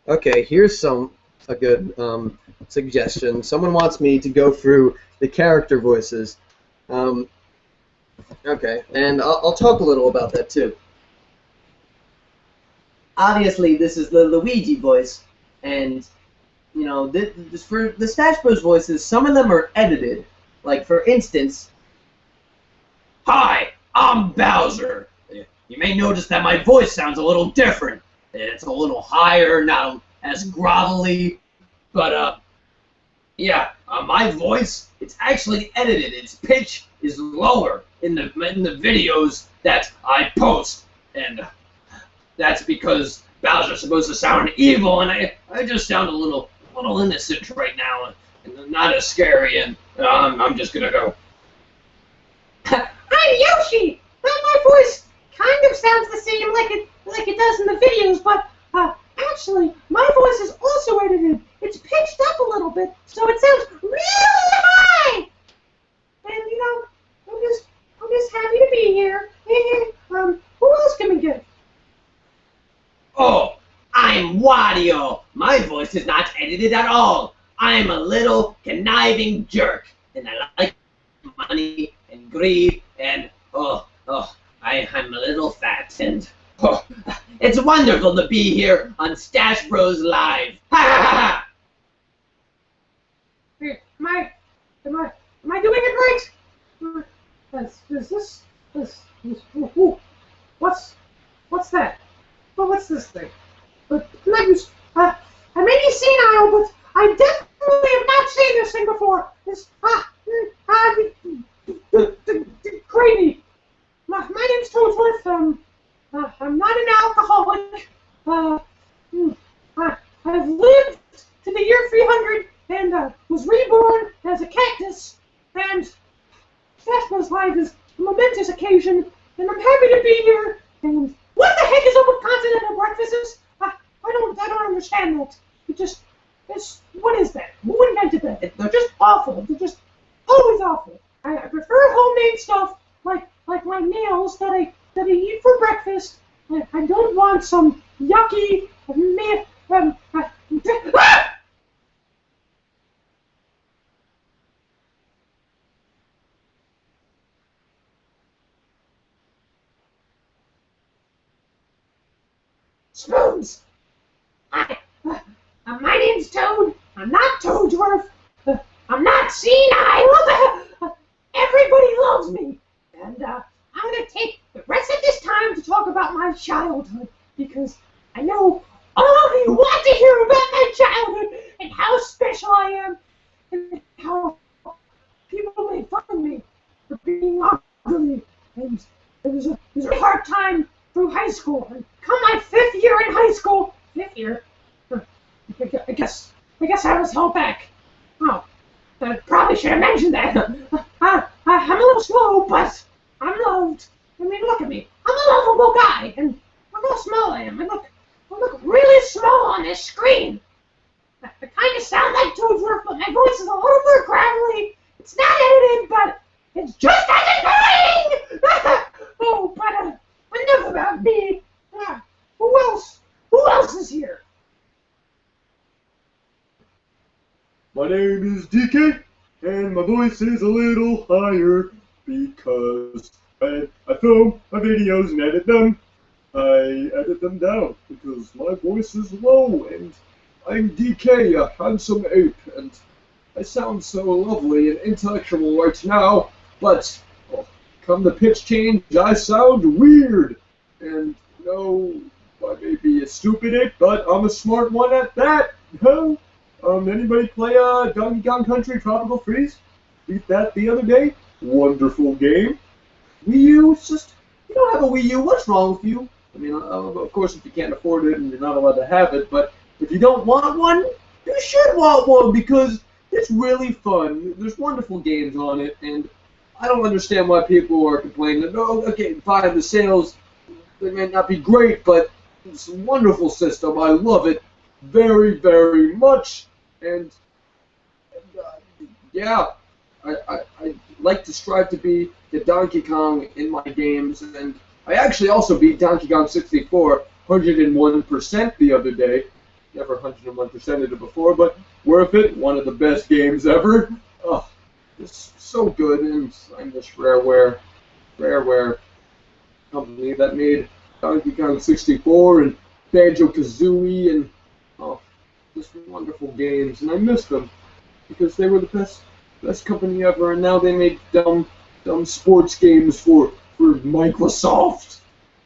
Okay, here's a good suggestion. Someone wants me to go through the character voices. Okay, and I'll talk a little about that too. Obviously, this is the Luigi voice, and you know, this for the StacheBros voices, some of them are edited. Like for instance, hi, I'm Bowser. You may notice that my voice sounds a little different. It's a little higher, not as grovelly, but yeah, my voice, it's actually edited. Its pitch is lower in the videos that I post, and that's because Bowser's supposed to sound evil, and I just sound a little innocent right now, and not as scary, and I'm just gonna go. I'm Yoshi. My voice kind of sounds the same like it does in the videos, but actually my voice is also edited. It's pitched up a little bit, so it sounds really high. And you know, I'm just happy to be here. Who else can we get? Oh, I'm Wario. My voice is not edited at all. I'm a little conniving jerk, and I like money and greed, and I'm a little fat, and it's wonderful to be here on StacheBros Live. Ha ha ha! Am I doing it right? What's that? Well, what's this thing? I may be senile, but I definitely have not seen this thing before. Crazy. My name's Toadsworth. I'm not an alcoholic. I've lived to the year 300 and was reborn as a cactus. And StacheBros Live is a momentous occasion, and I'm happy to be here. And what the heck is up with continental breakfasts? I don't understand that. What is that? Who invented that? They're just awful. They're just always awful. I prefer homemade stuff like my meals that I eat for breakfast. I don't want some yucky spoons. My name's Toad. I'm not Toadsworth. I'm not senile. What the hell? Everybody loves me. And I'm going to take the rest of this time to talk about my childhood, because I know all of you want to hear about my childhood and how special I am high school. And come my 5th year in high school, 5th year, I guess I was held back. Oh, I probably should have mentioned that. I'm a little slow, but I'm loved. I mean, look at me. I'm a lovable guy, and look how small I am. I look really small on this screen. I kind of sound like Toadworth, but my voice is a little more gravelly. It's not edited, but it's just as annoying! Oh, but enough about me. Who else? Who else is here? My name is DK, and my voice is a little higher because I film my videos and edit them. I edit them down because my voice is low, and I'm DK, a handsome ape, and I sound so lovely and intellectual right now, but come the pitch change, I sound weird. And I may be a stupid ape, but I'm a smart one at that. Anybody play Donkey Kong Country Tropical Freeze? Beat that the other day. Wonderful game. Wii U, it's just, you don't have a Wii U, what's wrong with you? I mean, of course, if you can't afford it and you're not allowed to have it, but if you don't want one, you should want one because it's really fun. There's wonderful games on it, and I don't understand why people are complaining that, oh, okay, fine, the sales, they may not be great, but it's a wonderful system. I love it very, very much, and yeah, I like to strive to be the Donkey Kong in my games, and I actually also beat Donkey Kong 64 101% the other day. Never 101%ed it before, but worth it. One of the best games ever. Oh, it's so good, and I'm this Rareware company that made Donkey Kong 64 and Banjo-Kazooie and just wonderful games, and I miss them because they were the best company ever, and now they make dumb sports games for Microsoft.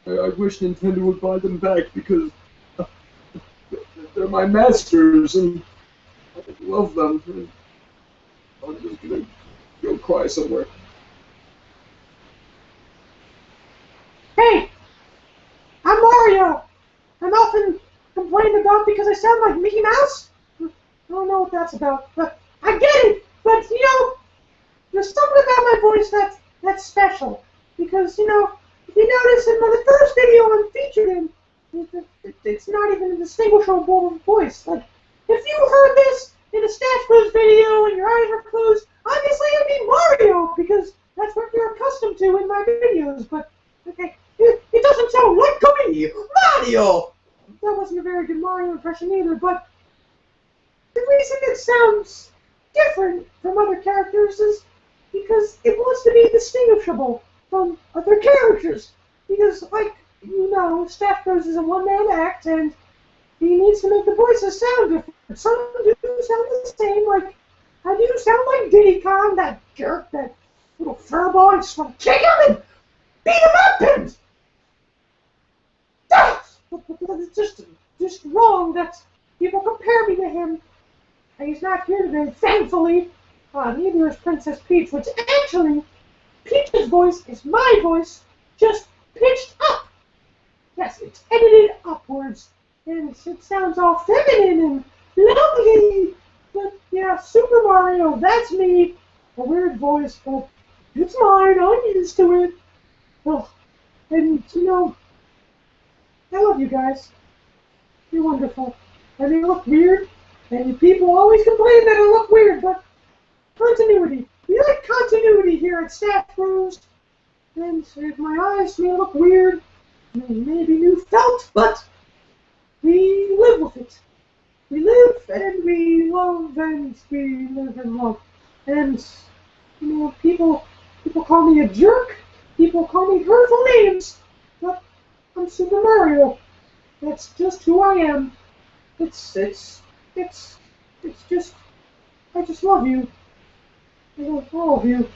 I wish Nintendo would buy them back because they're my masters, and I love them. And I'm just gonna go cry somewhere. Hey, I'm Mario. I'm often complained about because I sound like Mickey Mouse. I don't know what that's about, but I get it. But there's something about my voice that's special because if you notice in the first video I'm featured in, it's not even a distinguishable voice. Like if you heard this in a StacheBros video and your eyes were closed, obviously it'd be Mario because that's what you're accustomed to in my videos. But okay, it doesn't sound like me, Mario. That wasn't a very good Mario impression either, but the reason it sounds different from other characters is because it wants to be distinguishable from other characters. Because, StacheBros is a one-man act, and he needs to make the voices sound different. Some do sound the same, like, I do sound like Diddy Kong, that jerk, that little furball. I just want to kick him and beat him up, and it's just wrong that people compare me to him. And he's not here today, thankfully. Neither is Princess Peach, which actually, Peach's voice is my voice, just pitched up. Yes, it's edited upwards, and it sounds all feminine and lovely. But yeah, Super Mario, that's me. A weird voice, but it's mine. I'm used to it. Oh, and I love you guys. You're wonderful. I may look weird, and people always complain that I look weird, but continuity. We like continuity here at StacheBros. And if my eyes may look weird, maybe new felt, but we live with it. We live and we love and we live and love. And people call me a jerk. People call me hurtful names. But I'm Super Mario. That's just who I am. It's just, I just love you. I love all of you.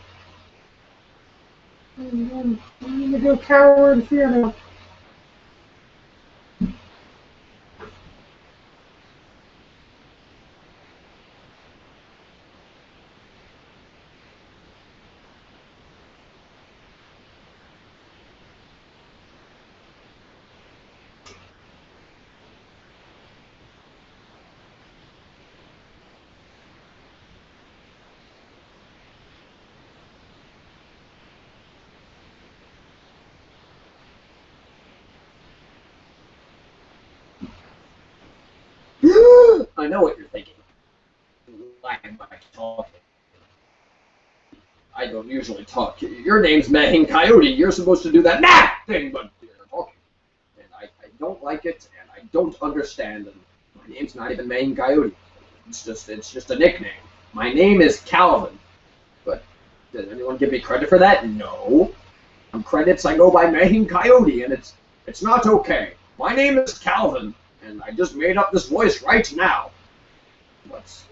And I'm gonna go cower in fear now. I know what you're thinking. Why am I talking? I don't usually talk. Your name's Mahing Coyote. You're supposed to do that thing, but you're talking. And I don't like it, and I don't understand. And my name's not even Mahing Coyote. It's just a nickname. My name is Calvin. But did anyone give me credit for that? No. On credits, I go by Mahing Coyote, and it's not okay. My name is Calvin, and I just made up this voice right now. But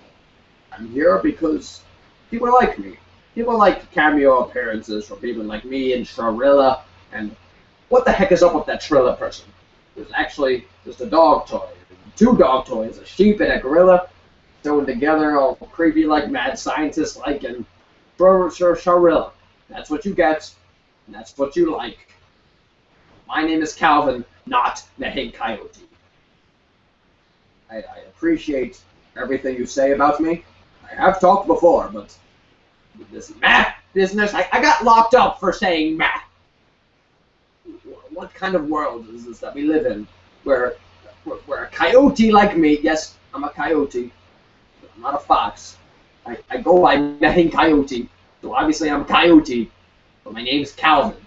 I'm here because people like me. People like cameo appearances from people like me and Sharilla, and what the heck is up with that Trilla person? There's actually just a dog toy. 2 dog toys, a sheep and a gorilla, thrown together all creepy like mad scientist like, and Sharilla. That's what you get, and that's what you like. My name is Calvin, not Mahing Coyote. I appreciate everything you say about me. I have talked before, but this business, I got locked up for saying meh. What kind of world is this that we live in, where a coyote like me, yes, I'm a coyote, but I'm not a fox. I go by Mahing Coyote, so obviously I'm a coyote, but my name's Calvin.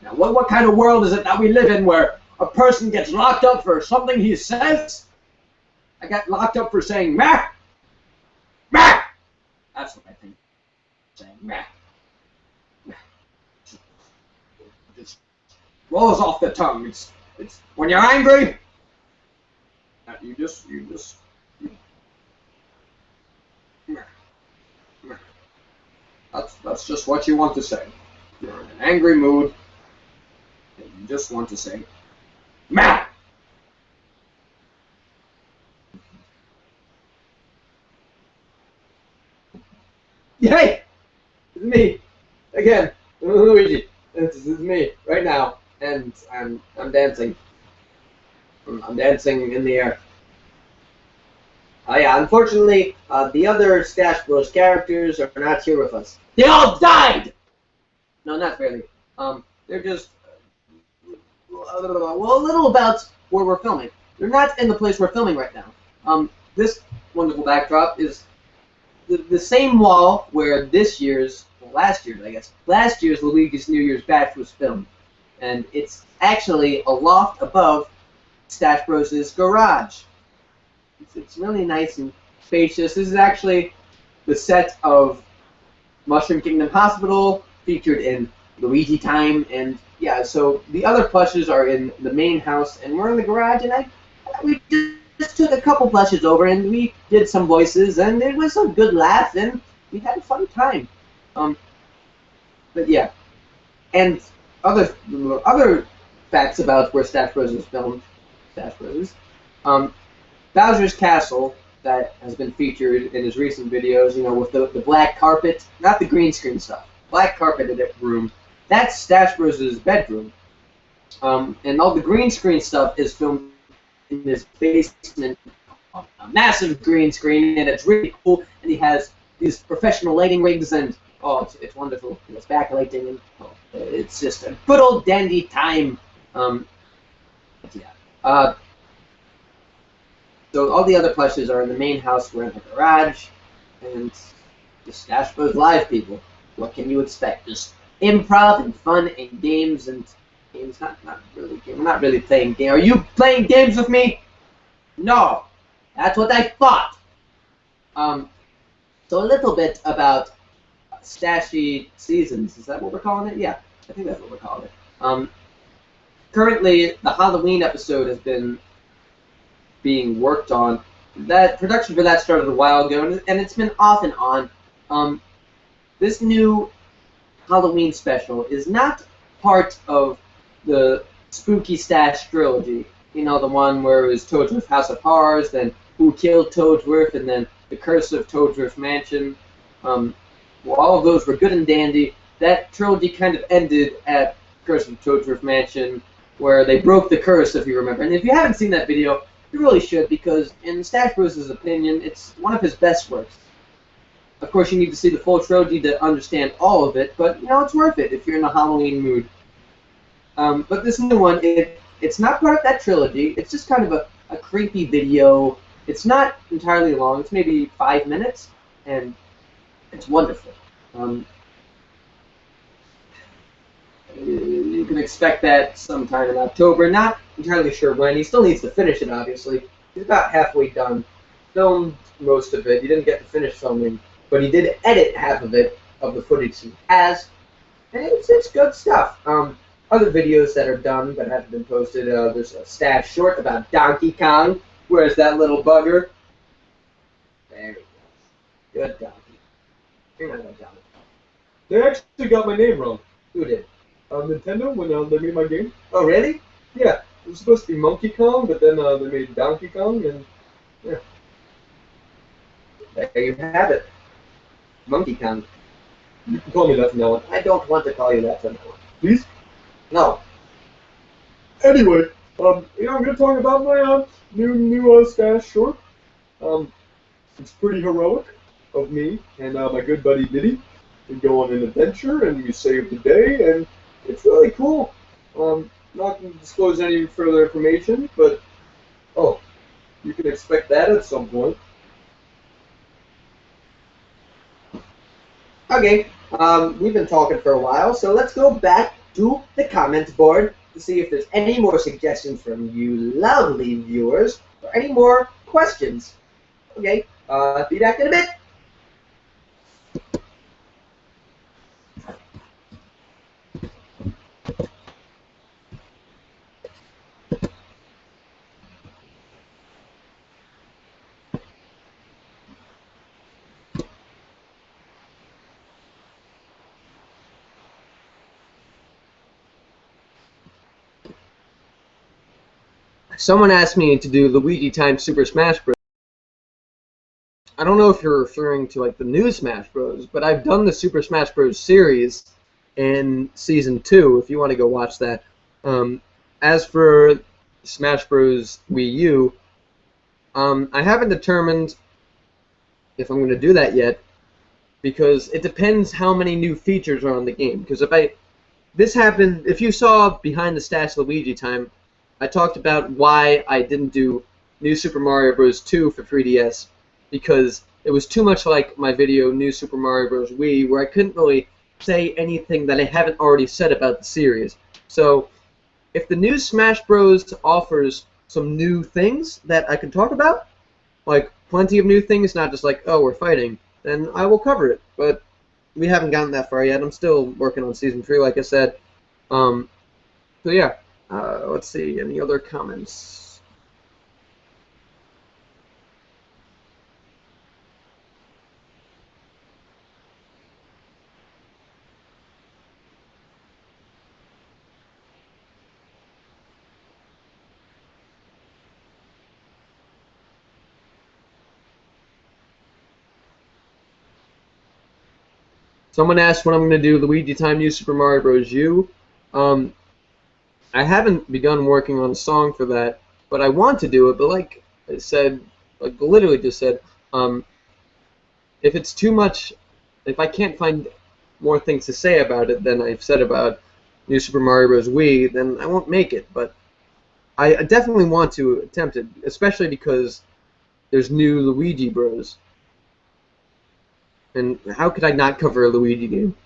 Now, what kind of world is it that we live in where a person gets locked up for something he says? I got locked up for saying meh. Meh. That's what I think. Saying meh. Meh. Just rolls off the tongue. It's when you're angry. You just meh. Meh. That's just what you want to say. You're in an angry mood. And you just want to say meh. Yay! It's me again, Luigi. This is me right now, and I'm dancing. I'm dancing in the air. Yeah, unfortunately, the other StacheBros characters are not here with us. They all died. No, not really. They're just well, a little about where we're filming. They're not in the place we're filming right now. This wonderful backdrop is the same wall where last year's Luigi's New Year's Bash was filmed. And it's actually a loft above StacheBros' garage. It's really nice and spacious. This is actually the set of Mushroom Kingdom Hospital, featured in Luigi Time, and yeah, so the other plushes are in the main house, and we're in the garage, and we just took a couple plushes over, and we did some voices, and it was a good laugh, and we had a fun time. But yeah, and other facts about where StacheBros is filmed. Bowser's Castle, that has been featured in his recent videos, you know, with the black carpet, not the green screen stuff, black carpeted room. That's StacheBros' bedroom. And all the green screen stuff is filmed in this basement, a massive green screen, and it's really cool. And he has these professional lighting rigs, and oh, it's wonderful. It's backlighting, and it's just a good old dandy time. Yeah. So all the other plushes are in the main house. We're in the garage, and the StacheBros Live people. What can you expect? Just improv and fun and games and games. Not really. We're not really playing games. Are you playing games with me? No. That's what I thought. So a little bit about Stache Seasons. Is that what we're calling it? Yeah, I think that's what we're calling it. Currently, the Halloween episode has been being worked on. That production for that started a while ago, and it's been off and on. This new Halloween special is not part of the Spooky Stache trilogy. You know, the one where it was Toadsworth House of Horrors, then Who Killed Toadsworth, and then The Curse of Toadsworth Mansion. Well, all of those were good and dandy. That trilogy kind of ended at Curse of Toadsworth Mansion, where they broke the curse, if you remember. And if you haven't seen that video, you really should, because in StacheBros' opinion, it's one of his best works. Of course, you need to see the full trilogy to understand all of it, but, you know, it's worth it if you're in a Halloween mood. But this new one, it's not part of that trilogy. It's just kind of a creepy video It's not entirely long. It's maybe 5 minutes, and it's wonderful. You can expect that sometime in October. Not entirely sure when. He still needs to finish it, obviously. He's about halfway done. Filmed most of it. He didn't get to finish filming, but he did edit half of it, of the footage he has. And it's good stuff. Other videos that are done but haven't been posted, there's a Stache short about Donkey Kong. Where's that little bugger? There he goes. Good donkey. You're not a donkey. They actually got my name wrong. Who did? Nintendo, when they made my game. Oh, really? Yeah, it was supposed to be Monkey Kong, but then they made Donkey Kong, and yeah. There you have it. Monkey Kong. You can call me that from now on. I don't want to call you that from now on. Please? No. Anyway, I'm gonna talk about my new Stache short. It's pretty heroic of me and my good buddy Diddy. We go on an adventure and we save the day, and it's really cool. Not going to disclose any further information, but you can expect that at some point. Okay, we've been talking for a while, so let's go back to the comments board to see if there's any more suggestions from you lovely viewers or any more questions. Okay, be back in a bit. Someone asked me to do Luigi times Super Smash Bros. I don't know if you're referring to like the new Smash Bros, but I've done the Super Smash Bros. Series in Season 2, if you want to go watch that. As for Smash Bros. Wii U, I haven't determined if I'm going to do that yet, because it depends how many new features are on the game. Because if you saw behind the Stache Luigi time, I talked about why I didn't do New Super Mario Bros. 2 for 3DS, because it was too much like my video New Super Mario Bros. Wii, where I couldn't really say anything that I haven't already said about the series. So, if the new Smash Bros. Offers some new things that I can talk about, like plenty of new things, not just like, oh, we're fighting, then I will cover it. But we haven't gotten that far yet. I'm still working on Season 3, like I said. So yeah. Let's see, any other comments? Someone asked when I'm going to do Luigi Time New Super Mario Bros. U. I haven't begun working on a song for that, but I want to do it. But like I said, like literally just said, if it's too much, if I can't find more things to say about it than I've said about New Super Mario Bros. Wii, then I won't make it. But I definitely want to attempt it, especially because there's new Luigi Bros. And how could I not cover a Luigi game?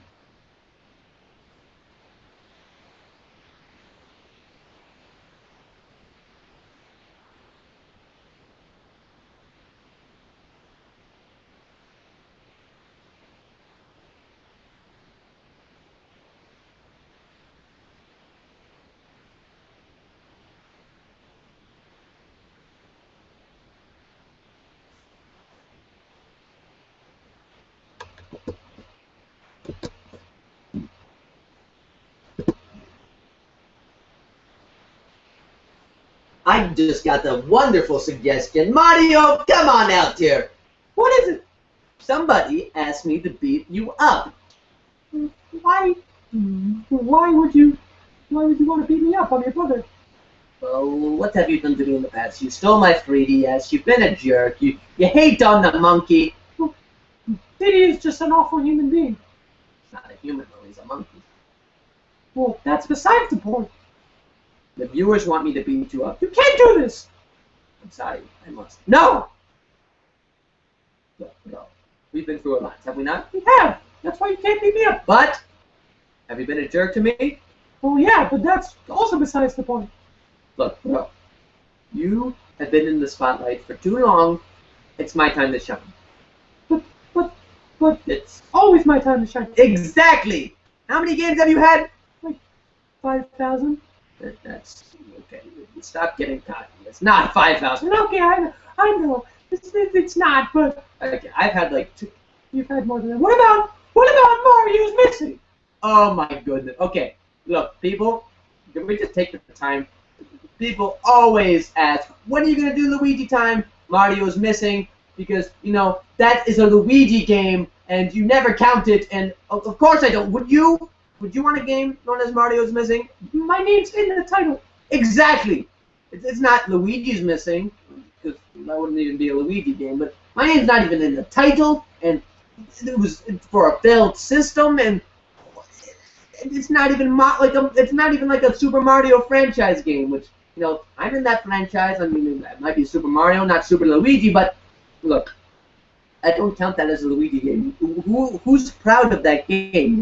I just got the wonderful suggestion. Mario, come on out here. What is it? Somebody asked me to beat you up. Why? Why would you want to beat me up? I'm your brother. Well, what have you done to me in the past? You stole my 3DS. You've been a jerk. You hate on the monkey. Diddy is just an awful human being. He's not a human, though. He's a monkey. Well, that's besides the point. The viewers want me to beat you up. You can't do this. I'm sorry. I must. No! No. We've been through a lot, have we not? We have. That's why you can't beat me up. But, have you been a jerk to me? Well, yeah, but that's also besides the point. Look, bro. You have been in the spotlight for too long. It's my time to shine. But It's always my time to shine. exactly. How many games have you had? 5,000. That's okay. Stop getting cocky. It's not 5,000. Okay, I know. It's not, but Okay, I've had like 2. you've had more than that. What about Mario's missing? Oh my goodness. Okay, look, people. Can we just take the time? People always ask, when are you gonna do Luigi time? Mario's missing because that is a Luigi game, and you never count it. And of course I don't. Would you? Would you want a game known as Mario's missing? My name's in the title. Exactly. It's not Luigi's missing, because that wouldn't even be a Luigi game. But my name's not even in the title, and it's for a failed system, and it's not even it's not even like a Super Mario franchise game. Which I'm in that franchise. I mean, it might be Super Mario, not Super Luigi, but look, I don't count that as a Luigi game. Who's proud of that game?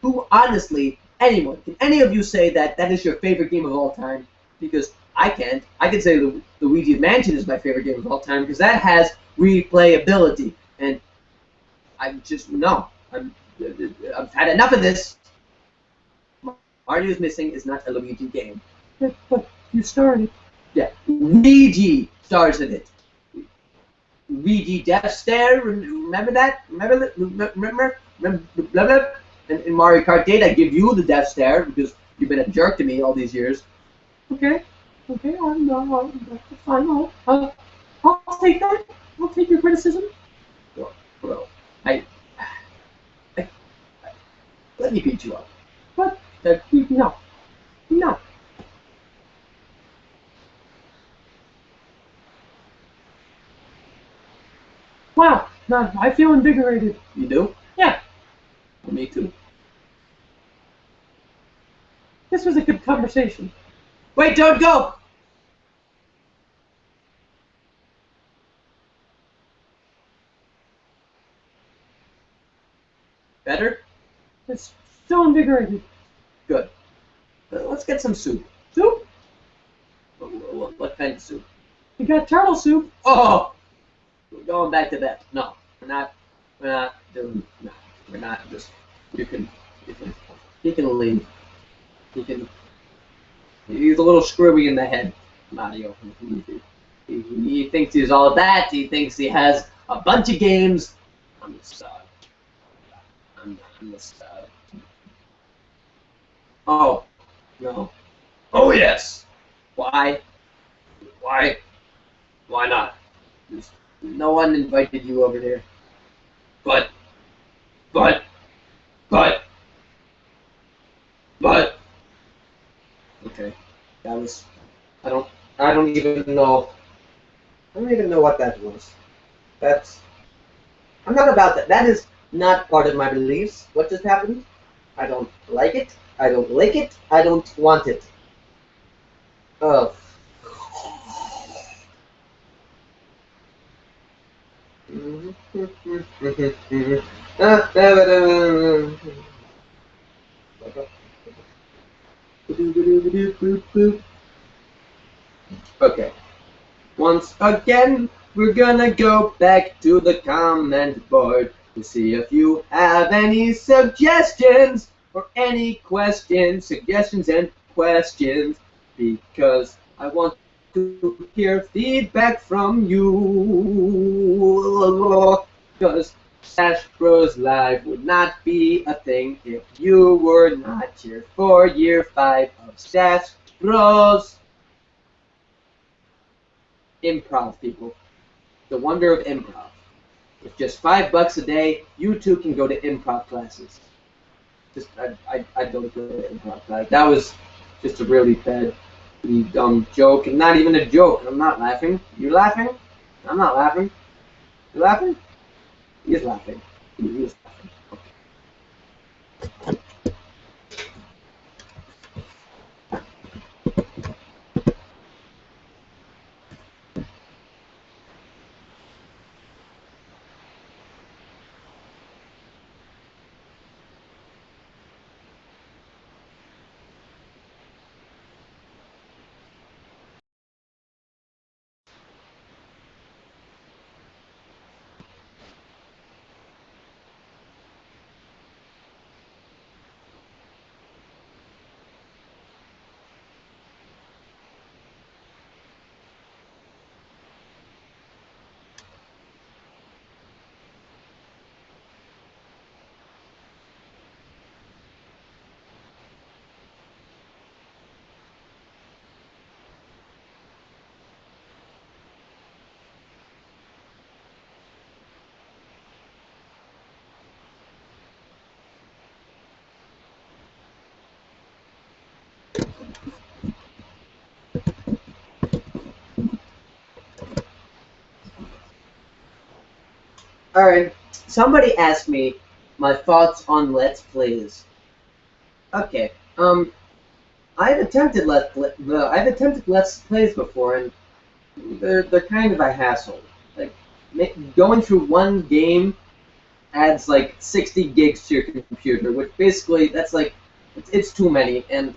Who honestly, anyone, can any of you say that is your favorite game of all time? Because I can't. I can say Luigi's Mansion is my favorite game of all time because that has replayability, and I'm just no. I've had enough of this. Mario's Missing is not a Luigi game. But you started. Yeah, Luigi stars in it. Luigi Death Stare. Remember that? Remember? Blah, blah. In Mario Kart 8, I give you the Death Stare because you've been a jerk to me all these years. Okay, I'm fine. I'll take that. I'll take your criticism. Bro, let me beat you up. But no. Wow, no, I feel invigorated. You do? Yeah, Well, me too. this was a good conversation. Wait, don't go! Better? It's still invigorated. Good. Let's get some soup. Soup? What kind of soup? You got turtle soup. Oh! We're going back to that. No, we're not doing. No, we're not. Just he can leave. He's a little screwy in the head, Mario. He thinks he's all that. He thinks he has a bunch of games. I'm the star. I'm the star. Oh no. Oh yes. Why? Why not? No one invited you over here. But. Okay. That was. I don't even know. I don't even know what that was. I'm not about that. That is not part of my beliefs. What just happened? I don't like it. I don't like it. I don't want it. Oh. Okay. Once again, we're gonna go back to the comment board to see if you have any suggestions or any questions, suggestions and questions, because I want to hear feedback from you. Because StacheBros Live would not be a thing if you were not here for year 5 of StacheBros. Improv, people. The wonder of improv. With just $5 a day, you too can go to improv classes. I'd go to improv class. That was just a really bad, dumb joke, and not even a joke. I'm not laughing. You laughing? I'm not laughing. You laughing? He's laughing. He's laughing. Alright, somebody asked me my thoughts on Let's Plays. Okay, I've attempted Let's Plays before, and they're kind of a hassle. Like, going through one game adds like 60 gigs to your computer, which basically, that's like, it's too many, and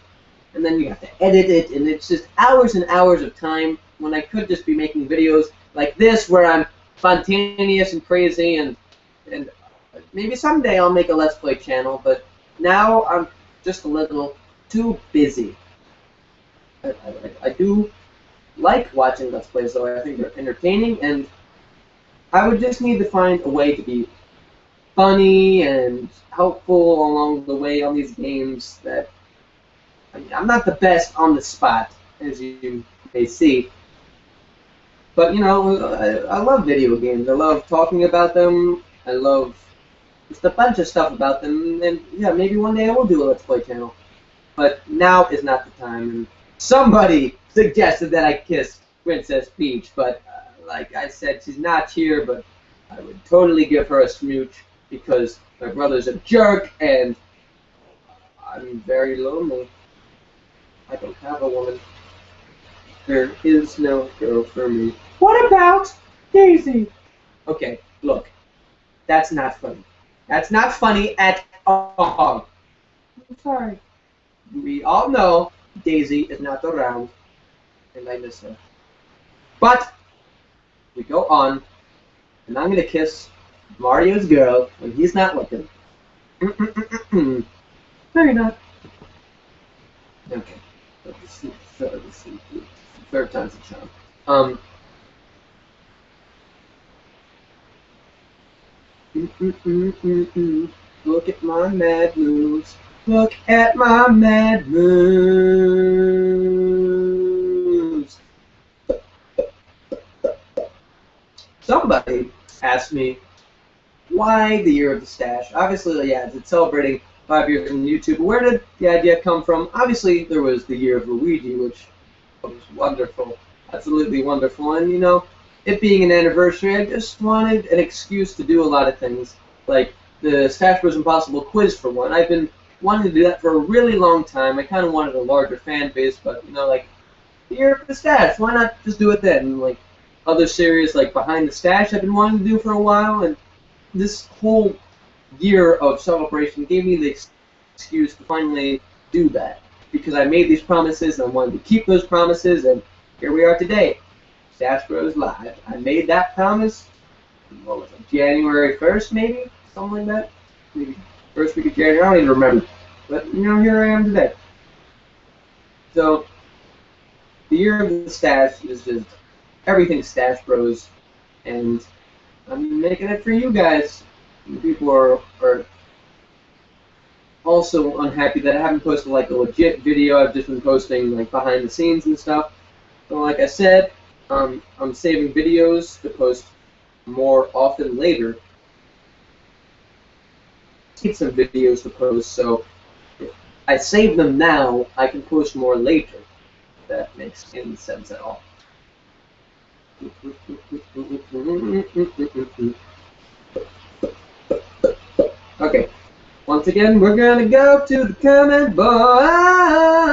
then you have to edit it, and it's just hours and hours of time when I could just be making videos like this where I'm spontaneous and crazy, and maybe someday I'll make a Let's Play channel, but now I'm just a little too busy. I do like watching Let's Plays, though. I think they're entertaining, and I would just need to find a way to be funny and helpful along the way on these games. That I'm not the best on the spot, as you may see. But, you know, I love video games. I love talking about them. I love just a bunch of stuff about them. And, yeah, maybe one day I will do a Let's Play channel. But now is not the time. And somebody suggested that I kiss Princess Peach. But, like I said, she's not here. But I would totally give her a smooch because my brother's a jerk. And I'm very lonely. I don't have a woman. There is no girl for me. What about Daisy? Okay, look. That's not funny. That's not funny at all. I'm sorry. We all know Daisy is not around, and I miss her. But we go on, and I'm gonna kiss Mario's girl when he's not looking. No, you're not. Okay. Third time's a charm. Look at my mad moves. Look at my mad moves. Somebody asked me why the year of the Stache. Obviously, yeah, it's celebrating 5 years on YouTube. Where did the idea come from? Obviously, there was the year of Luigi, which was wonderful, absolutely wonderful. And, you know, it being an anniversary, I just wanted an excuse to do a lot of things, like the StacheBros Impossible quiz, for one. I've been wanting to do that for a really long time. I kind of wanted a larger fan base, but, you know, like, the year of the Stache, why not just do it then? And, like, other series like Behind the Stache I've been wanting to do for a while, and this whole year of celebration gave me the excuse to finally do that, because I made these promises and I wanted to keep those promises, and here we are today. StacheBros Live. I made that promise, what was it, January 1st, maybe? Something like that? Maybe first week of January, I don't even remember. But, you know, here I am today. So, the year of the Stache is just everything StacheBros, and I'm making it for you guys. People are also unhappy that I haven't posted like a legit video. I've just been posting like behind the scenes and stuff. So like I said, I'm saving videos to post more often later. I need some videos to post, so if I save them now, I can post more later. If that makes any sense at all. Okay, once again, we're gonna go to the comment board.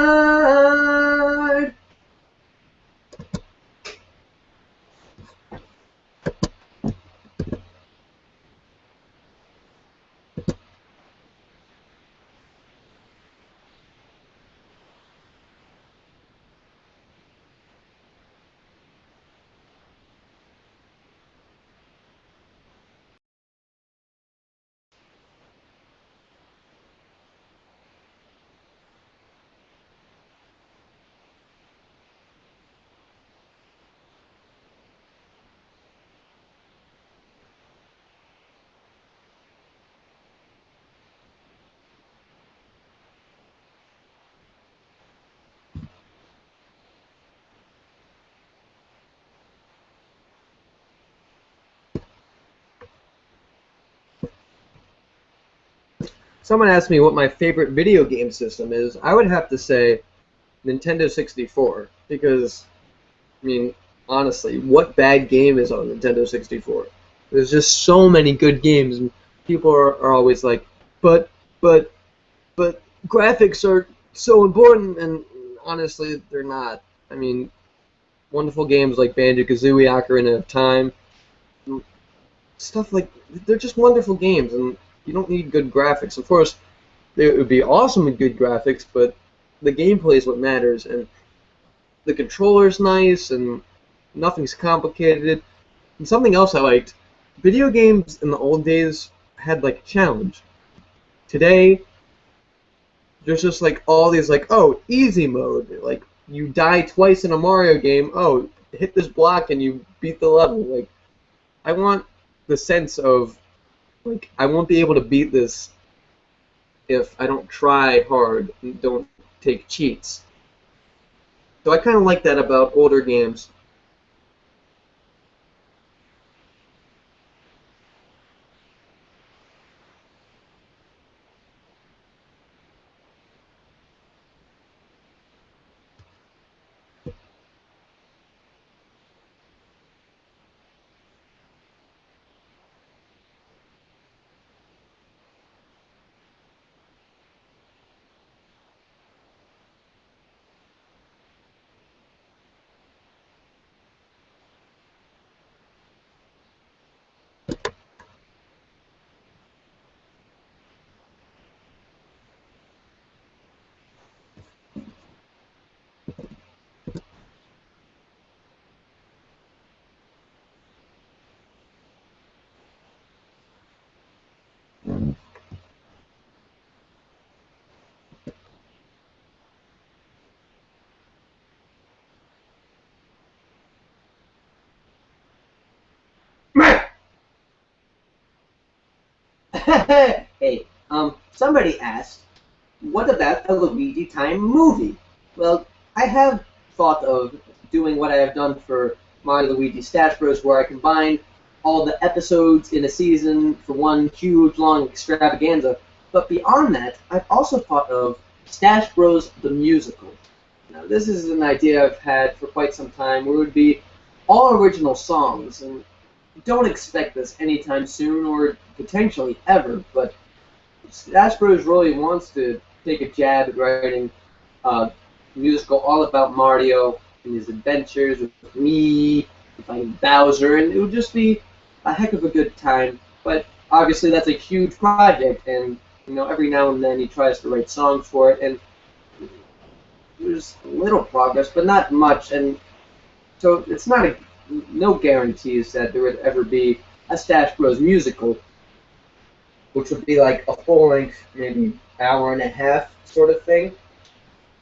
Someone asked me what my favorite video game system is. I would have to say Nintendo 64, because, I mean, honestly, what bad game is on Nintendo 64? There's just so many good games, and people are always like, but, but, but graphics are so important, and honestly, they're not. I mean, wonderful games like Banjo-Kazooie, Ocarina of Time, stuff like, they're just wonderful games, and you don't need good graphics. Of course, it would be awesome with good graphics, but the gameplay is what matters, and the controller's nice, and nothing's complicated. And something else I liked, video games in the old days had like a challenge. Today, there's just like all these like, oh, easy mode. Like you die twice in a Mario game, oh, hit this block and you beat the level. Like I want the sense of like I won't be able to beat this if I don't try hard and don't take cheats. So I kind of like that about older games. Hey, somebody asked, what about a Luigi Time movie? Well, I have thought of doing what I have done for Mario Luigi StacheBros, where I combine all the episodes in a season for one huge long extravaganza. But beyond that, I've also thought of StacheBros the musical. Now, this is an idea I've had for quite some time, where it would be all original songs, and don't expect this anytime soon or potentially ever, but StacheBros really wants to take a jab at writing a musical all about Mario and his adventures with me, fighting Bowser, and it would just be a heck of a good time. But obviously that's a huge project, and every now and then he tries to write songs for it, and there's little progress, but not much, and so it's not no guarantees that there would ever be a StacheBros musical, which would be like a full-length, maybe hour and a half sort of thing.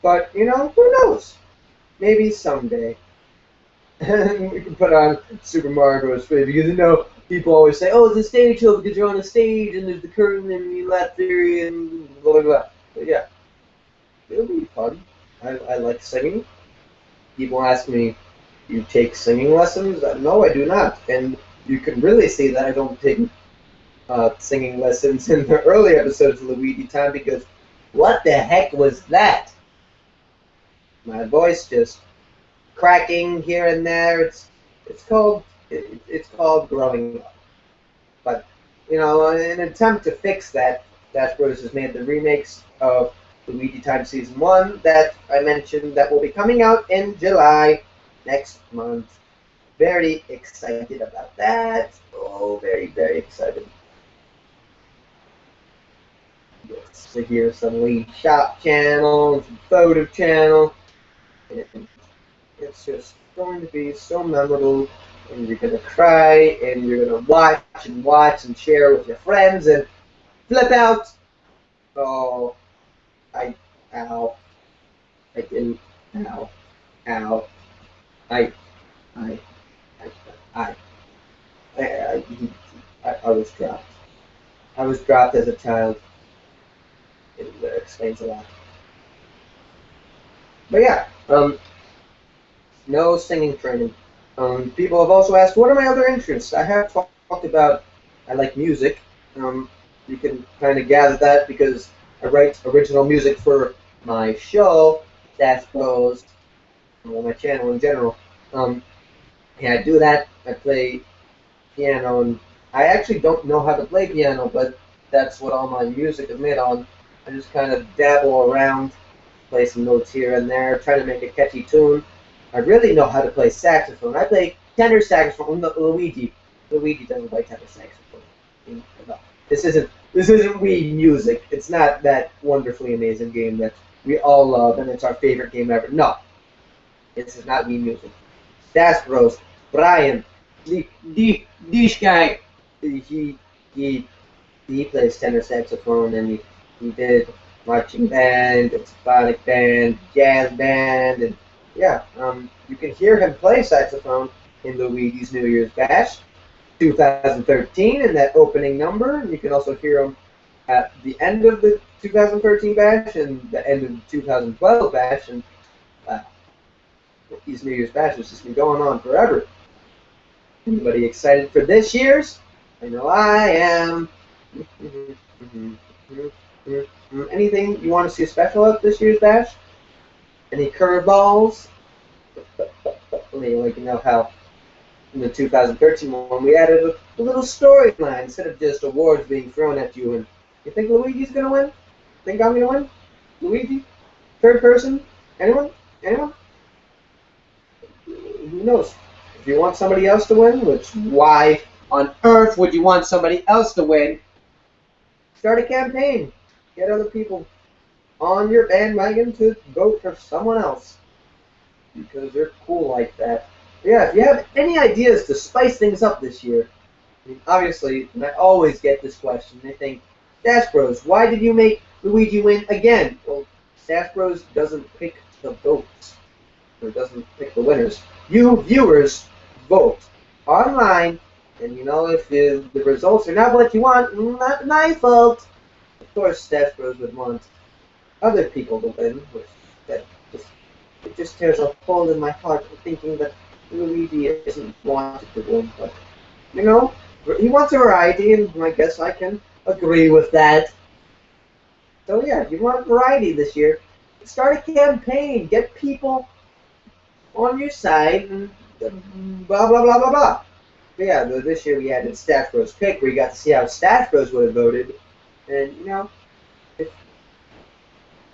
But, who knows? Maybe someday. And we can put on Super Mario Bros. 3 because, people always say, oh, it's a stage show because you're on a stage and there's the curtain and you laugh theory and blah, blah, blah. But yeah, it'll be fun. I like singing. People ask me, you take singing lessons? No, I do not. And you can really see that I don't take singing lessons in the early episodes of Luigi Time because what the heck was that? My voice just cracking here and there. It's called growing up. But in an attempt to fix that, StacheBros has made the remakes of Luigi Time Season 1 that I mentioned that will be coming out in July next month. Very excited about that. Oh, very, very excited. Yes, to hear some lead shop channel, some photo channel. And it's just going to be so memorable, and you're going to cry, and you're going to watch and share with your friends, and flip out. Oh, ow, I didn't, ow, I was dropped. I was dropped as a child. It explains a lot. But yeah, no singing training. People have also asked, what are my other interests? I have talked about I like music. You can kind of gather that because I write original music for my show, StacheBros, my channel in general. Yeah, I do that. I play piano and I actually don't know how to play piano, but that's what all my music is made on. I just kind of dabble around, play some notes here and there, try to make a catchy tune. I really know how to play saxophone. I play tenor saxophone. No, Luigi. Luigi doesn't play tenor saxophone. No. This isn't Wii music. It's not that wonderfully amazing game that we all love and it's our favorite game ever. No, this is not Wii music. StacheBros, Brian, this guy, he he he plays tenor saxophone and he did marching band, symphonic band, jazz band, and yeah, you can hear him play saxophone in Luigi's New Year's Bash 2013 in that opening number, and you can also hear him at the end of the 2013 Bash and the end of the 2012 Bash, and Luigi's New Year's Bash has just been going on forever. Anybody excited for this year's? I know I am. Anything you want to see special at this year's Bash? Any curveballs? Like, you know how in the 2013 one we added a little storyline instead of just awards being thrown at you. And you think Luigi's gonna win? Think I'm gonna win? Luigi? Third person? Anyone? Anyone? Who knows? If you want somebody else to win, which why on earth would you want somebody else to win? Start a campaign. Get other people on your bandwagon to vote for someone else. Because they're cool like that. Yeah, if you have any ideas to spice things up this year, I mean, obviously, and I always get this question, they think, StacheBros, why did you make Luigi win again? Well, StacheBros doesn't pick the votes, or doesn't pick the winners. You viewers vote online, and you know, if the results are not what you want, not my fault. Of course, StacheBros would want other people to win, which that just tears a hole in my heart thinking that Luigi isn't wanted to win. But, you know, he wants a variety, and I guess I can agree with that. So yeah, if you want variety this year, start a campaign, get people on your side, and blah, blah, blah, blah, blah. But yeah, this year we added StacheBros Pick, where you got to see how StacheBros would have voted. And, you know,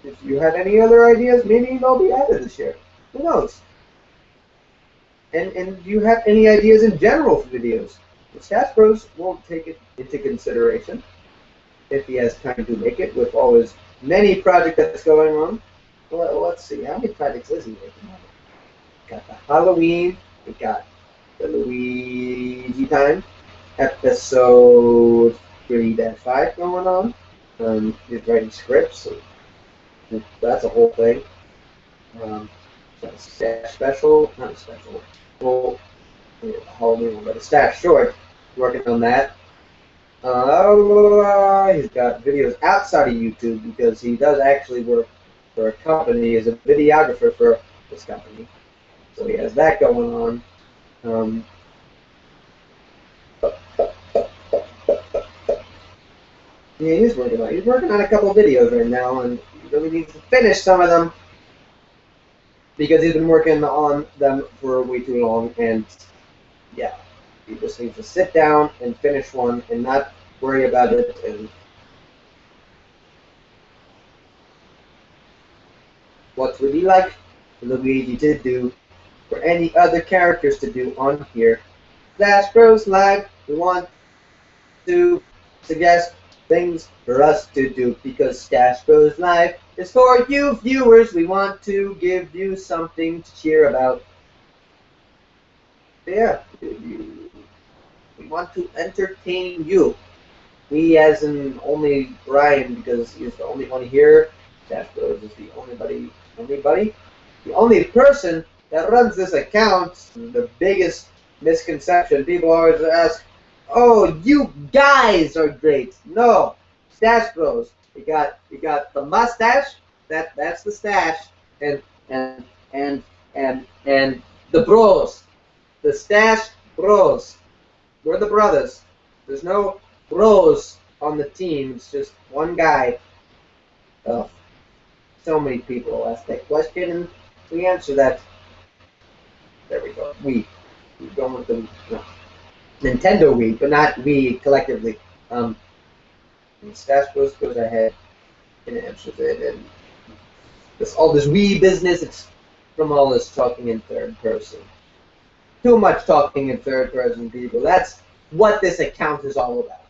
if you have any other ideas, maybe they'll be added this year. Who knows? And do you have any ideas in general for videos? The StacheBros will take it into consideration if he has time to make it with all his many projects that's going on. Well, let's see, how many projects is he making? Got the Halloween, we got the Luigi Time, episode 3-5 going on. He's writing scripts, so that's a whole thing. Stache special, not a special. Well, Halloween, but a Stache short. Working on that. He's got videos outside of YouTube because he does actually work for a company as a videographer for this company. So he has that going on. Yeah, he's working on a couple of videos right now, and he really needs to finish some of them because he's been working on them for way too long. And yeah, he just needs to sit down and finish one and not worry about it. And what would he like Luigi to do, or any other characters to do on here? StacheBros Live, we want to suggest things for us to do because StacheBros Live is for you viewers. We want to give you something to cheer about. Yeah, we want to entertain you. We, as in only Brian, because he's the only one here. StacheBros is the the only person that runs this account. The biggest misconception, people always ask, "Oh, you guys are great." No, StacheBros. You got the mustache. That's the Stache, and the bros, the Stache Bros. We're the brothers. There's no bros on the team. It's just one guy. Oh, so many people ask that question, and we answer that. There we go. We go with them. No. Nintendo Wii, but not we collectively. And StacheBros goes ahead and answers it, and all this Wii business, it's from all this talking in third person. Too much talking in third person, people. That's what this account is all about.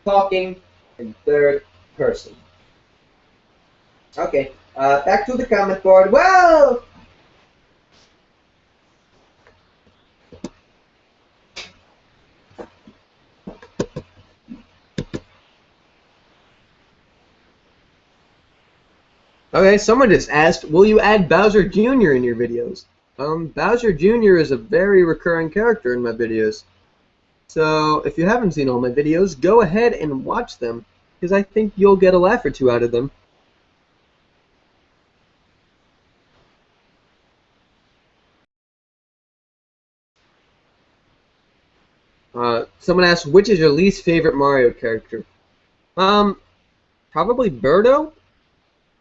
Talking in third person. Okay, back to the comment board. Well, okay, someone just asked, will you add Bowser Jr. in your videos? Bowser Jr. is a very recurring character in my videos. So, if you haven't seen all my videos, go ahead and watch them, because I think you'll get a laugh or two out of them. Someone asked, which is your least favorite Mario character? Probably Birdo.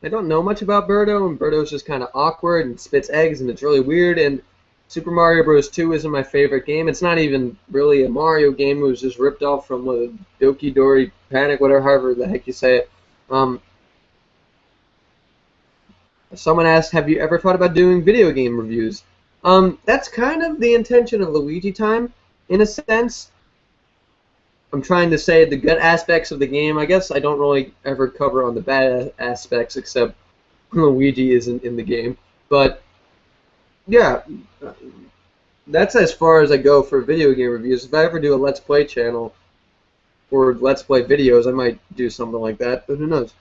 I don't know much about Birdo, and Birdo's just kind of awkward and spits eggs, and it's really weird, and Super Mario Bros. 2 isn't my favorite game. It's not even really a Mario game. It was just ripped off from Doki Dori Panic, whatever, however the heck you say it. Someone asked, have you ever thought about doing video game reviews? That's kind of the intention of Luigi Time, in a sense. I'm trying to say the good aspects of the game. I guess I don't really ever cover on the bad aspects, except Luigi isn't in the game. But yeah, that's as far as I go for video game reviews. If I ever do a Let's Play channel or Let's Play videos, I might do something like that, but who knows.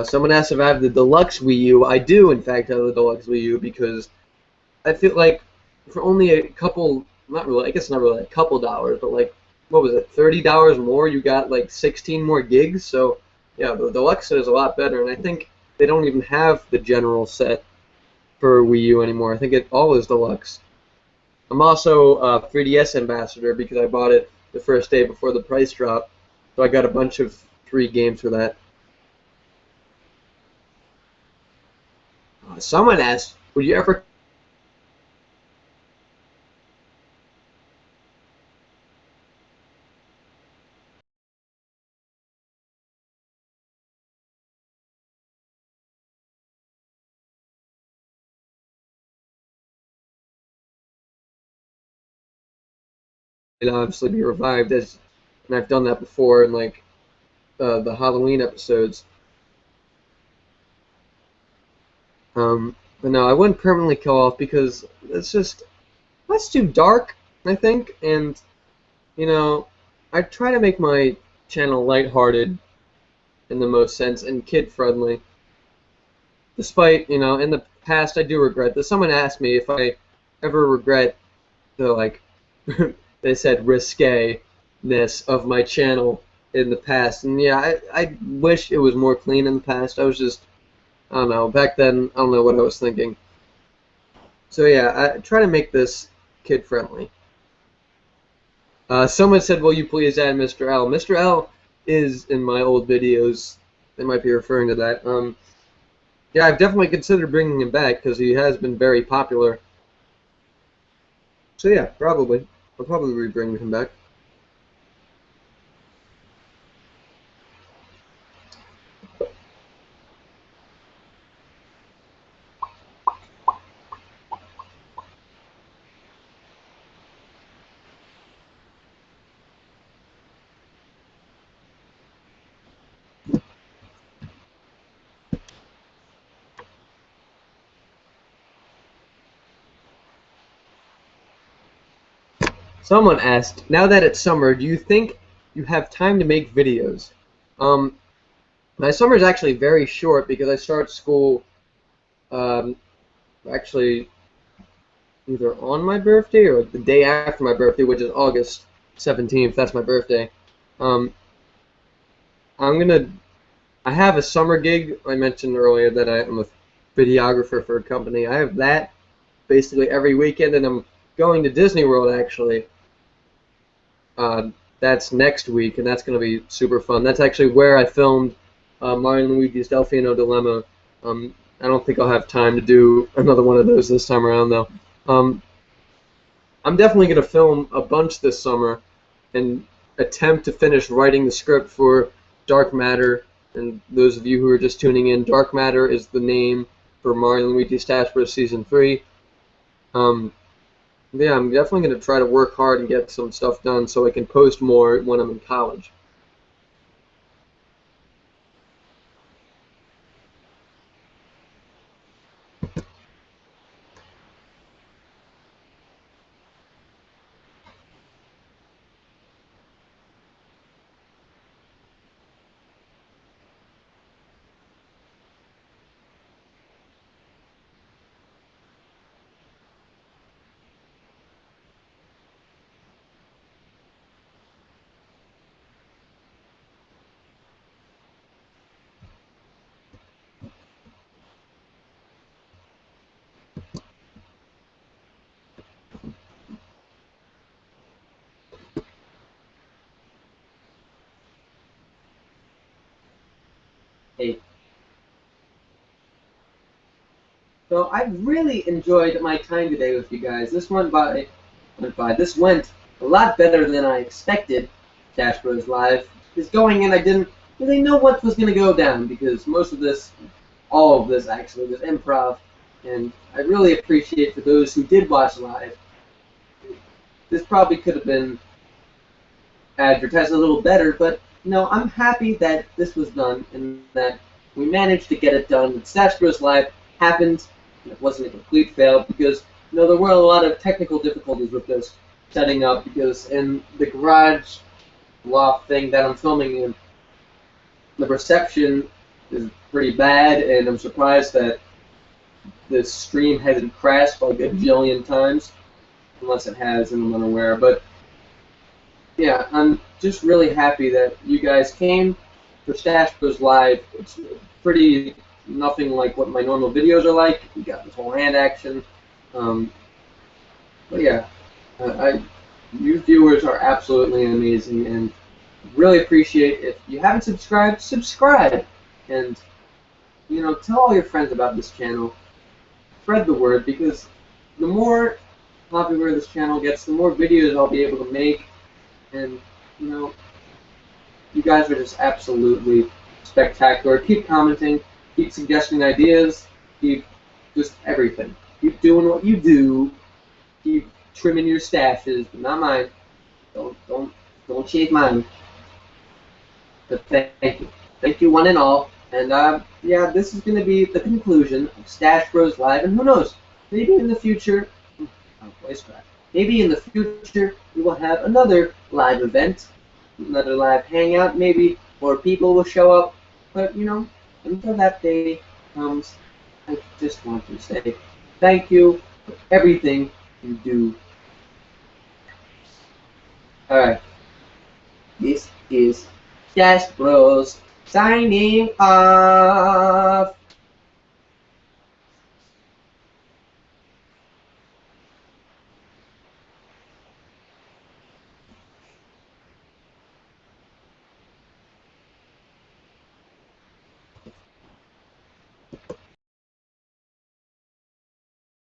Someone asked if I have the deluxe Wii U. I do, in fact, have the deluxe Wii U because I feel like for only a couple, not really, I guess not really a couple dollars, but like, what was it, $30 more, you got like 16 more gigs. So yeah, the deluxe set is a lot better, and I think they don't even have the general set for Wii U anymore. I think it all is deluxe. I'm also a 3DS ambassador because I bought it the first day before the price drop, so I got a bunch of free games for that. Someone asked, would you ever obviously be revived, and I've done that before in like the Halloween episodes. But no, I wouldn't permanently kill off because that's too dark, I think, and you know, I try to make my channel lighthearted in the most sense and kid-friendly. Despite, you know, in the past I do regret this. Someone asked me if I ever regret the, like, they said risque-ness of my channel in the past. And yeah, I wish it was more clean in the past. I don't know, back then, I don't know what I was thinking. So yeah, I try to make this kid-friendly. Someone said, will you please add Mr. L? Mr. L is in my old videos. They might be referring to that. Yeah, I've definitely considered bringing him back because he has been very popular. So yeah, probably. I'll probably be bringing him back. Someone asked, now that it's summer, do you think you have time to make videos? My summer is actually very short because I start school actually either on my birthday or the day after my birthday, which is August 17th. That's my birthday. I have a summer gig. I mentioned earlier that I'm a videographer for a company. I have that basically every weekend, and I'm going to Disney World actually. That's next week, and that's going to be super fun. That's actually where I filmed Mario and Luigi's Delfino Dilemma. I don't think I'll have time to do another one of those this time around, though. I'm definitely going to film a bunch this summer and attempt to finish writing the script for Dark Matter. And those of you who are just tuning in, Dark Matter is the name for Mario and Luigi's StacheBros Season 3. Yeah, I'm definitely going to try to work hard and get some stuff done so I can post more when I'm in college. Hey. So I've really enjoyed my time today with you guys. This went by. This went a lot better than I expected. StacheBros Live. Because going in, I didn't really know what was going to go down because most of this, all of this actually, was improv, and I really appreciate for those who did watch live. This probably could have been advertised a little better, but no, I'm happy that this was done and that we managed to get it done. That StacheBros Live happened. And it wasn't a complete fail because there were a lot of technical difficulties with this setting up because in the garage loft thing that I'm filming in, the reception is pretty bad, and I'm surprised that this stream hasn't crashed like a jillion times, unless it has and I'm unaware. But yeah, I'm just really happy that you guys came for StacheBros Live. It's pretty nothing like what my normal videos are like. You got this whole hand action. But yeah, you viewers are absolutely amazing, and really appreciate if you haven't subscribed, subscribe, and tell all your friends about this channel. Spread the word, because the more popular this channel gets, the more videos I'll be able to make, and you guys are just absolutely spectacular. Keep commenting, keep suggesting ideas, keep just everything. Keep doing what you do. Keep trimming your stashes, but not mine. Don't shave mine. But thank you one and all. And yeah, this is gonna be the conclusion of StacheBros Live, and who knows? Maybe in the future, voice crack. Maybe in the future we will have another live event, another live hangout. Maybe more people will show up. But until that day comes, I just want to say thank you for everything you do. Alright. This is StacheBros signing off.